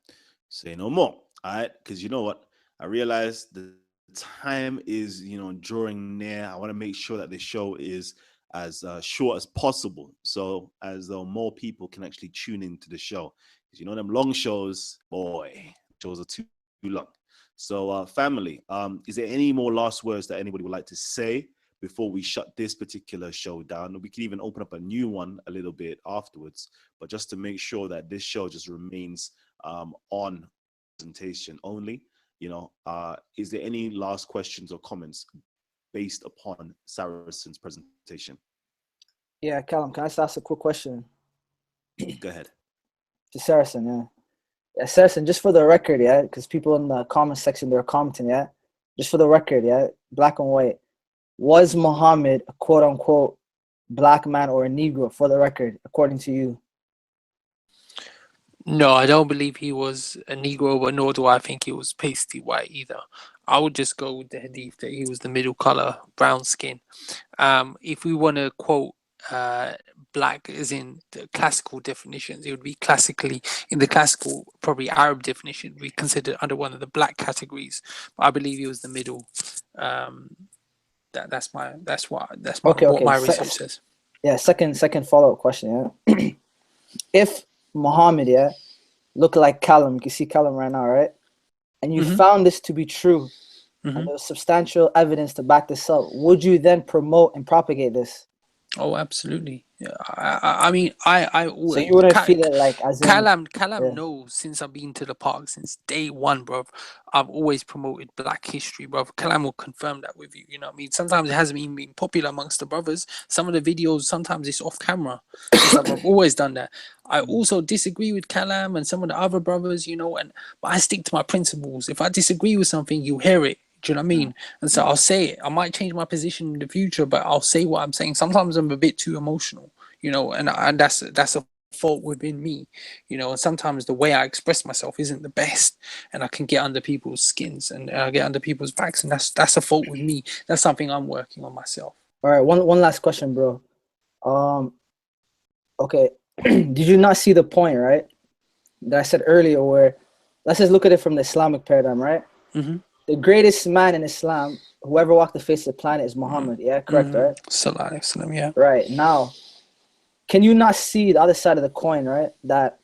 Say no more. All right. Because you know what? I realize the time is, drawing near. I want to make sure that the show is as short as possible. So as though more people can actually tune into the show. Because them long shows, boy, shows are too long. So family, is there any more last words that anybody would like to say before we shut this particular show down? We can even open up a new one a little bit afterwards, but just to make sure that this show just remains on presentation only, is there any last questions or comments based upon Saracen's presentation? Yeah, Kalam, can I just ask a quick question? Go ahead. To Saracen, yeah. Yeah, Saracen, just for the record, yeah, because people in the comment section, they're commenting, yeah. Just for the record, yeah, black and white. Was Muhammad a quote-unquote black man or a Negro, for the record, according to you? No, I don't believe he was a Negro, but nor do I think he was pasty white either. I would just go with the hadith that he was the middle color, brown skin. If we want to quote black as in the classical definitions, it would be classically in the classical, probably Arab definition, we considered under one of the black categories. But I believe he was the middle. That's Okay, what my research says. Yeah, second follow-up question, yeah. If Muhammad, yeah, look like Kalam, you can see Kalam right now, right? And you found this to be true, and there was substantial evidence to back this up, would you then promote and propagate this? Oh, absolutely. Yeah, I mean, I So you wouldn't feel it like as in Kalam knows since I've been to the park since day one, bro. I've always promoted Black history, bro. Kalam will confirm that with you. You know what I mean? Sometimes it hasn't even been popular amongst the brothers. Some of the videos, sometimes it's off camera. I've always done that. I also disagree with Kalam and some of the other brothers, but I stick to my principles. If I disagree with something, you hear it. Do you know what I mean? And so I'll say it. I might change my position in the future, but I'll say what I'm saying. Sometimes I'm a bit too emotional, and that's a fault within me, and sometimes the way I express myself isn't the best, and I can get under people's skins and I get under people's backs, and that's a fault with me. That's something I'm working on myself. All right, one last question, bro. Okay, did you not see the point, right, that I said earlier where, let's just look at it from the Islamic paradigm, right? The greatest man in Islam, whoever walked the face of the planet, is Muhammad. Yeah, correct, right? Salafi Arab, yeah. Right. Now, can you not see the other side of the coin, right? That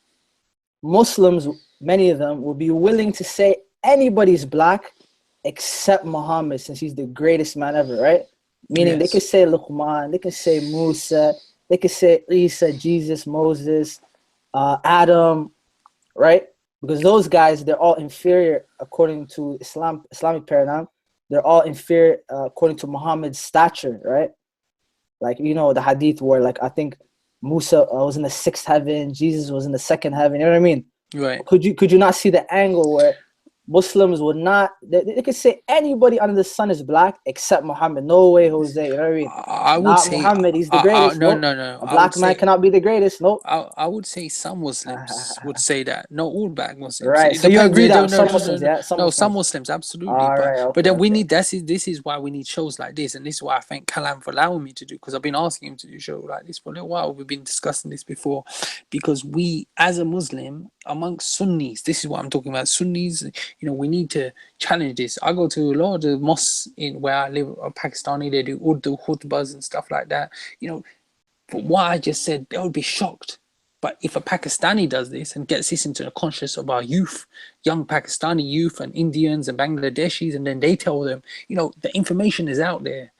Muslims, many of them, will be willing to say anybody's black except Muhammad, since he's the greatest man ever, right? Meaning they could say Luqman, they could say Musa, they could say Isa, Jesus, Moses, Adam, right? Because those guys, they're all inferior according to Islamic paradigm. They're all inferior according to Muhammad's stature, right? Like, the hadith where, like, I think Musa was in the 6th heaven, Jesus was in the 2nd heaven. You know what I mean? Right. Could you not see the angle where Muslims would not, they could say anybody under the sun is black except Muhammad? No way, Jose. You know what I mean? I would say Muhammad, he's the greatest. No. A black man cannot be the greatest. Nope. I would say some Muslims would say that. Not all black Muslims. Right. So you agree that some Muslims, yeah? Some Muslims, absolutely. But then we need, this is why we need shows like this. And this is why I thank Kalam for allowing me to do, because I've been asking him to do shows like this for a little while. We've been discussing this before. Because we, as a Muslim, amongst Sunnis, this is what I'm talking about. Sunnis, we need to challenge this. I go to a lot of the mosques in where I live, Pakistani, they do Urdu khutbas and stuff like that. For what I just said, they would be shocked. But if a Pakistani does this and gets this into the conscious of our youth, young Pakistani youth and Indians and Bangladeshis, and then they tell them, the information is out there.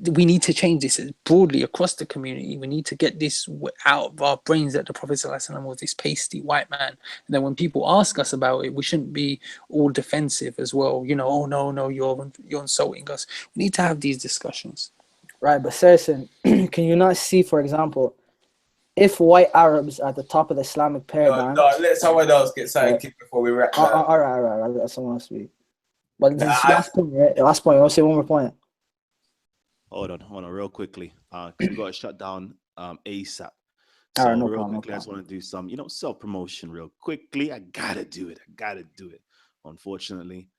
We need to change this broadly across the community. We need to get this out of our brains that the Prophet ﷺ was this pasty white man. And then when people ask us about it, we shouldn't be all defensive as well. Oh, no, you're insulting us. We need to have these discussions. Right, but Saracen, can you not see, for example, if white Arabs are at the top of the Islamic paradigm... No, let someone else get something before we wrap up. All right. Let someone else speak. But this last point, right? Last point, I want to say one more point. Hold on, real quickly. Because we got to shut down ASAP. So All right, no real problem, quickly, I just want to do some, self-promotion real quickly. I gotta do it. Unfortunately.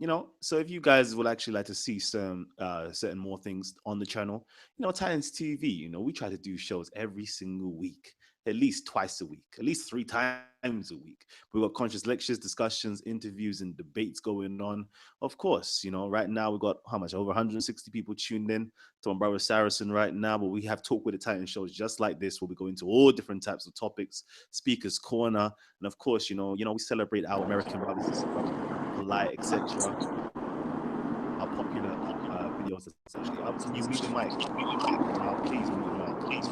So if you guys would actually like to see some certain more things on the channel, Titans TV, we try to do shows every single week, at least twice a week, at least 3 times a week. We've got conscious lectures, discussions, interviews, and debates going on. Of course, right now we've got how much, over 160 people tuned in to my brother Saracen right now, but we have Talk with the Titan shows just like this, where we go into all different types of topics, speakers corner, and of course, we celebrate our American brothers and sisters, polite, etc. Our popular videos, essentially. Can you mute the mic? Please mute the mic. Please.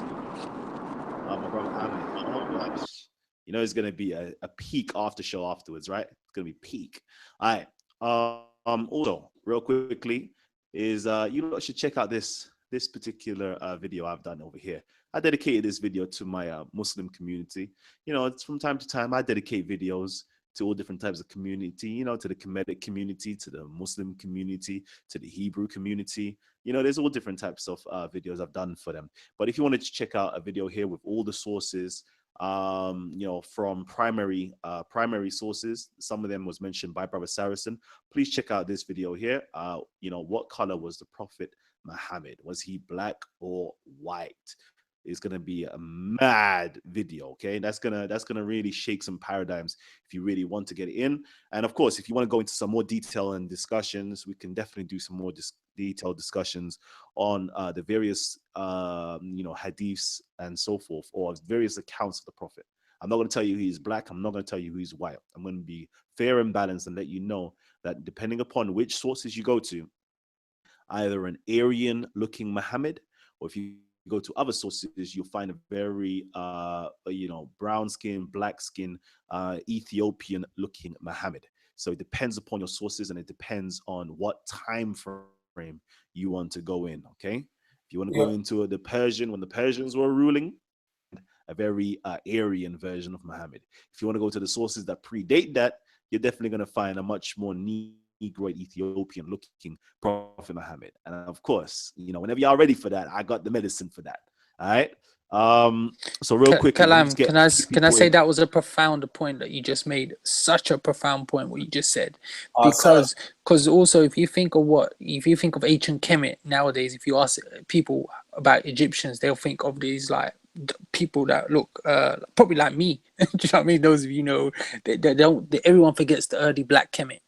My brother Ahmed. Oh gosh. It's gonna be a peak after show afterwards, right? It's gonna be peak. All right. Also, real quickly, is you lot should check out this particular video I've done over here. I dedicated this video to my Muslim community. It's from time to time I dedicate videos to all different types of community, to the Kemetic community, to the Muslim community, to the Hebrew community. There's all different types of videos I've done for them. But if you wanted to check out a video here with all the sources, from primary sources, some of them was mentioned by Brother Saracen, please check out this video here. What color was the Prophet Muhammad? Was he black or white? Is going to be a mad video. Okay, that's gonna really shake some paradigms if you really want to get in. And of course, if you want to go into some more detail and discussions, we can definitely do some more detailed discussions on the various hadiths and so forth, or various accounts of the Prophet. I'm not going to tell you he's black. I'm not going to tell you he's white. I'm going to be fair and balanced and let you know that depending upon which sources you go to, either an Aryan looking Muhammad, or if you go to other sources, you'll find a very brown skin, black skin, Ethiopian looking Muhammad. So it depends upon your sources, and it depends on what time frame you want to go in. Okay, if you want to go into the Persian, when the Persians were ruling, a very Aryan version of Muhammad. If you want to go to the sources that predate that, you're definitely going to find a much more Negroid Ethiopian looking Prophet Muhammad. And of course, whenever y'all ready for that, I got the medicine for that. All right. So real quick, Kalam, can I say that was a profound point that you just made? Such a profound point what you just said, because also if you think of ancient Kemet nowadays, if you ask people about Egyptians, they'll think of these like people that look probably like me. Do you know what I mean? Those of everyone forgets the early Black Kemet.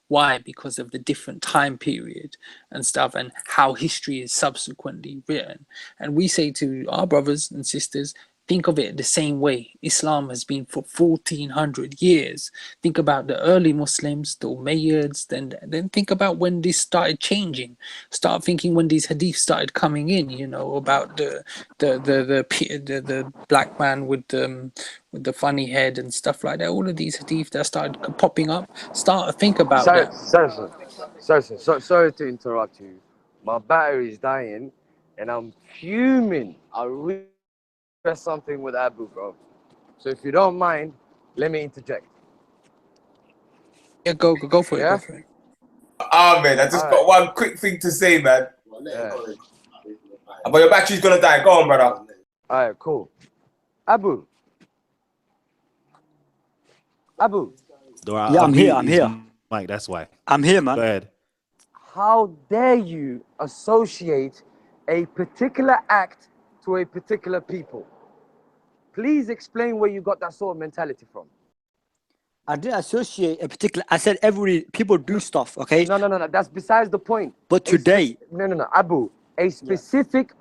Why? Because of the different time period and stuff, and how history is subsequently written. And we say to our brothers and sisters, think of it the same way. Islam has been for 1400 years. Think about the early Muslims, the Umayyads, then think about when this started changing. Start thinking when these hadiths started coming in, about the black man with the funny head and stuff like that. All of these hadiths that started popping up. Start to think about that. Saracen, sorry to interrupt you. My battery is dying, and I'm fuming. I really something with Abu, bro. So if you don't mind, let me interject. Yeah, go for it. Yeah? Go for it. Man, I just got one quick thing to say, man. But your battery's gonna die. Go on, brother. Alright, cool. Abu. Yeah, I'm here. Mike, that's why. I'm here, man. Go ahead. How dare you associate a particular act to a particular people? Please explain where you got that sort of mentality from. I didn't associate a particular. I said people do stuff, okay? No. That's besides the point. But today, no, Abu, a specific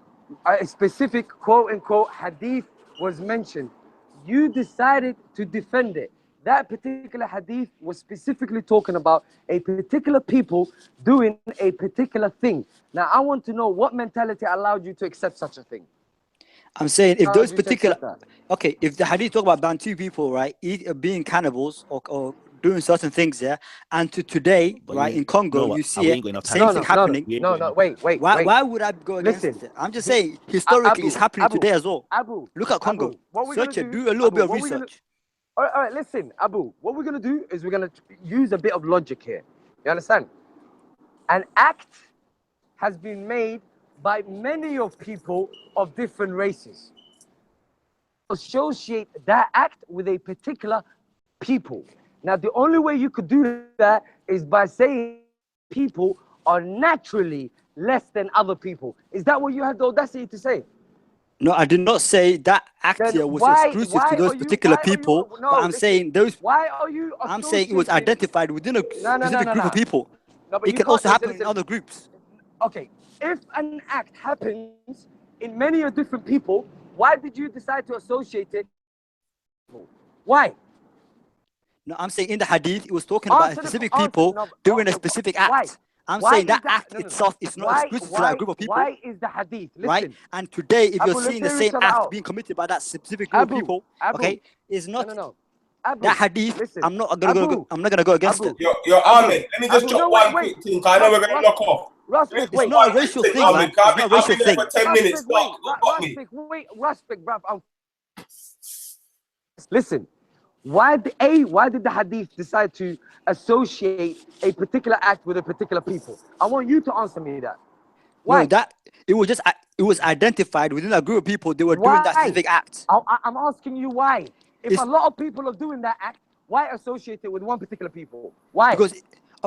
quote unquote hadith was mentioned. You decided to defend it. That particular hadith was specifically talking about a particular people doing a particular thing. Now, I want to know what mentality allowed you to accept such a thing. I'm saying if those particular, okay, if the hadith talk about Bantu people, right, being cannibals or doing certain things, yeah, and to today, But right, in Congo, you see it, same thing happening. No, wait. Why would I go against it? I'm just saying, historically, it's happening today as well. Abu, look at Congo. Search it, do a little bit of research. All right, listen, Abu, what we're going to do is we're going to use a bit of logic here. You understand? An act has been made by many of people of different races. Associate that act with a particular people. Now, the only way you could do that is by saying people are naturally less than other people. Is that what you had the audacity to say? No, I did not say that act Then here was why exclusive to those are you particular people, no, but I'm listen, saying those. why are you I'm saying it was associating? identified within a specific group of people. No, but It you can can't also happen listen. in other groups. Okay, if an act happens in many different people, why did you decide to associate it? Why? No, I'm saying in the hadith, it was talking about specific people doing a specific act. Why? I'm Why saying is that that- act no, no, no. itself is not exclusive to that group of people, Why is the hadith? Listen, right? And today, if Abu, you're let's seeing the hear same each other act out. being committed by that specific group of people, okay, is not no. Abu, that hadith. listen, I'm not gonna Abu, go. I'm not gonna go against Abu, it. Yo, Ahmed, let me just Abu, drop no, one wait. quick thing, 'cause I know we're going to knock off. Ruspik, It's wait. not a racial thing, Ahmed, man. It's not a I've racial been there thing. for 10 minutes. Wait, Got me. Ruspik, wait, Ruspik, bruv. Listen, why did the hadith decide to associate a particular act with a particular people? I want you to answer me that. Why? No, that it was identified within a group of people. They were doing that specific act. I'm asking you why. If a lot of people are doing that act, why associate it with one particular people? Why? Because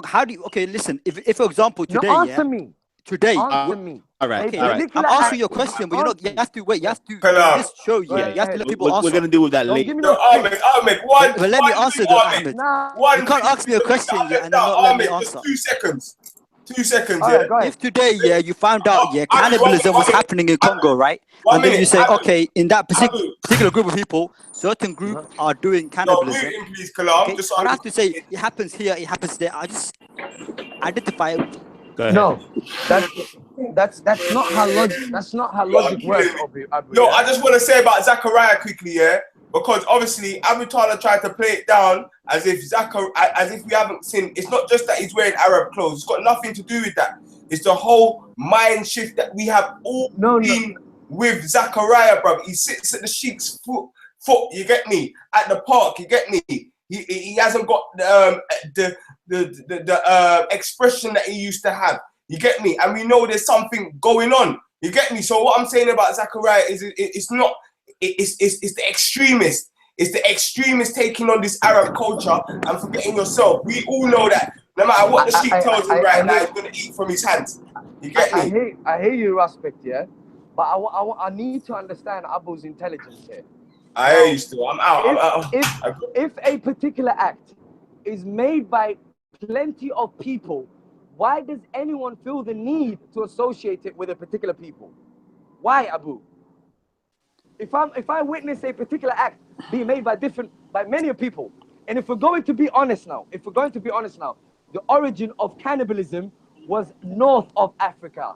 how do you? Okay, listen. If for example today, answer me. Today, Answer me. All right, okay, all right. I'm answering your question, but you have to wait. You have to Kalam. this show. Yeah, you have to let people We're answer. gonna deal with that Don't later. give me Yo, no Ahmed, one. But let me one answer thing, though, Ahmed. Ahmed. You can't ask me a question, and then not let me answer. Just 2 seconds. 2 seconds, All yeah. right, go ahead. If today, you found out, Ahmed, cannibalism was 1 minute. happening in Congo, right? One And then you minute. say, Ahmed, okay, in that Ahmed. particular group of people, certain group are doing Yo, cannibalism. mute him, please, Kalam. Okay, Just so I I don't have to say it happens here, it happens there. I just identify. Go ahead. No, that's not how logic works, Abu. Yo, Yeah? I just want to say about Zakariya quickly, yeah, because obviously Abu Talha tried to play it down as if we haven't seen. It's not just that he's wearing Arab clothes; it's got nothing to do with that. It's the whole mind shift that we have all been with Zakariya, bro. He sits at the Sheikh's foot. You get me? At the park, you get me? He hasn't got the expression that he used to have. You get me? And we know there's something going on. You get me? So what I'm saying about Zakariya is it's the extremist. It's the extremist taking on this Arab culture and forgetting yourself. We all know that no matter what the sheik tells him right now, he's gonna eat from his hands. You get me? I hear you, Respect, yeah, but I need to understand Abu's intelligence here. I hear you still. I'm out. If a particular act is made by plenty of people, why does anyone feel the need to associate it with a particular people? Why, Abu? If I witness a particular act being made by many people, and if we're going to be honest now, the origin of cannibalism was north of Africa,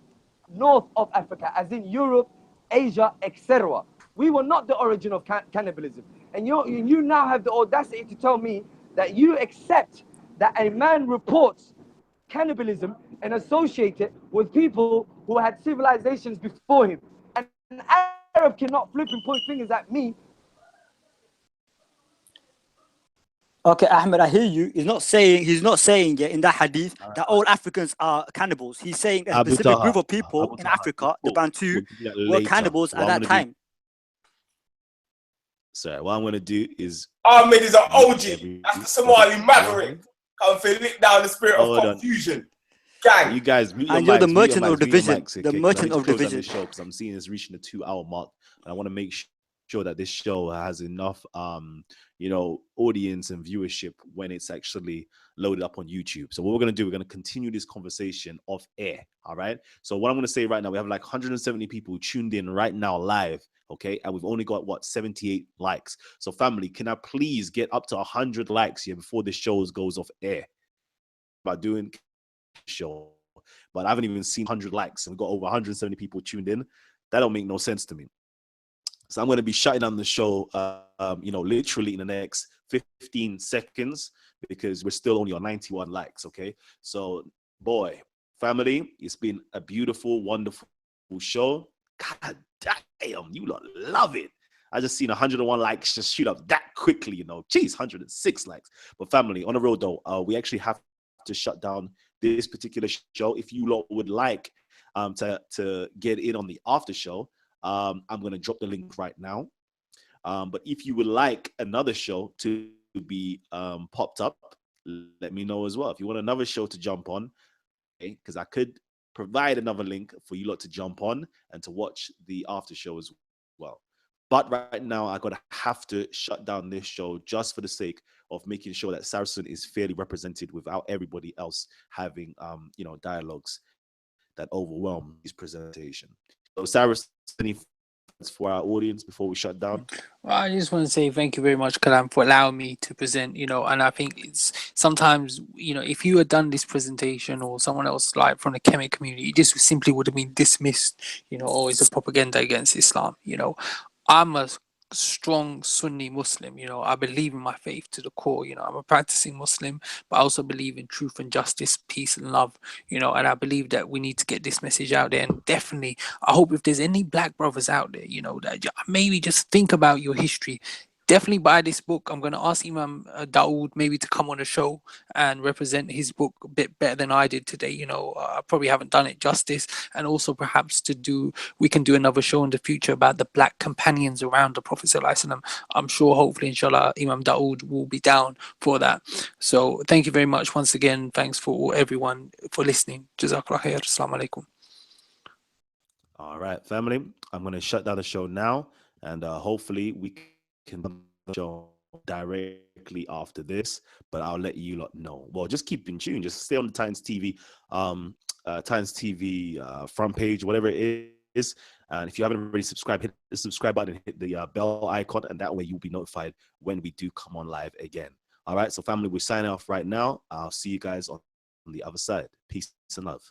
as in Europe, Asia, etc. We were not the origin of cannibalism. And you now have the audacity to tell me that you accept that a man reports cannibalism and associate it with people who had civilizations before him. And an Arab cannot flip and point fingers at me. Okay, Ahmed, I hear you. He's not saying in that hadith that all Africans are cannibals. He's saying a specific group of people in Africa, the Bantu, were cannibals at that time. Sorry, what I'm gonna do is Ahmed is an OG. That's the Somali maverick. Come for lick down the spirit of confusion. Gang. You guys, mute and your you're mics, the merchant of division. The merchant of division. Show because I'm seeing it's reaching the 2-hour mark, and I want to make sure that this show has enough, audience and viewership when it's actually loaded up on YouTube. So what we're gonna do, we're gonna continue this conversation off air. All right. So what I'm gonna say right now, we have like 170 people tuned in right now live. Okay, and we've only got 78 likes. So family, can I please get up to 100 likes here before the show goes off air? About doing show, but I haven't even seen 100 likes and we've got over 170 people tuned in. That don't make no sense to me. So I'm going to be shutting down the show, literally in the next 15 seconds because we're still only on 91 likes. Okay, so boy, family, it's been a beautiful, wonderful show. God damn, you lot love it. I just seen 101 likes just shoot up that quickly, Jeez, 106 likes. But family, on the road though, we actually have to shut down this particular show. If you lot would like to get in on the after show, I'm going to drop the link right now. But if you would like another show to be popped up, let me know as well. If you want another show to jump on, because I could provide another link for you lot to jump on and to watch the after show as well. But right now, have to shut down this show just for the sake of making sure that Saracen is fairly represented without everybody else having, dialogues that overwhelm his presentation. So, Saracen, any thoughts for our audience before we shut down? Well, I just want to say thank you very much, Kalam, for allowing me to present. And I think it's sometimes, if you had done this presentation or someone else like from the Kemet community, it just simply would have been dismissed, or as a propaganda against Islam. I'm a strong Sunni Muslim. I believe in my faith to the core. I'm a practicing Muslim, but I also believe in truth and justice, peace and love. And I believe that we need to get this message out there. And definitely, I hope if there's any black brothers out there, that maybe just think about your history. Definitely buy this book. I'm going to ask Imam Dawood maybe to come on the show and represent his book a bit better than I did today. I probably haven't done it justice. And also perhaps we can do another show in the future about the black companions around the Prophet ﷺ. I'm sure, hopefully, inshallah, Imam Dawood will be down for that. So thank you very much once again. Thanks for everyone for listening. Jazakallah khair. Assalamu alaikum. All right, family. I'm going to shut down the show now, and hopefully we can do the show directly after this. But I'll let you lot know. Well, just keep in tune. Just stay on the Times TV, front page, whatever it is. And if you haven't already subscribed, hit the subscribe button and hit the bell icon, and that way you'll be notified when we do come on live again. All right, so family, we're signing off right now. I'll see you guys on the other side. Peace and love.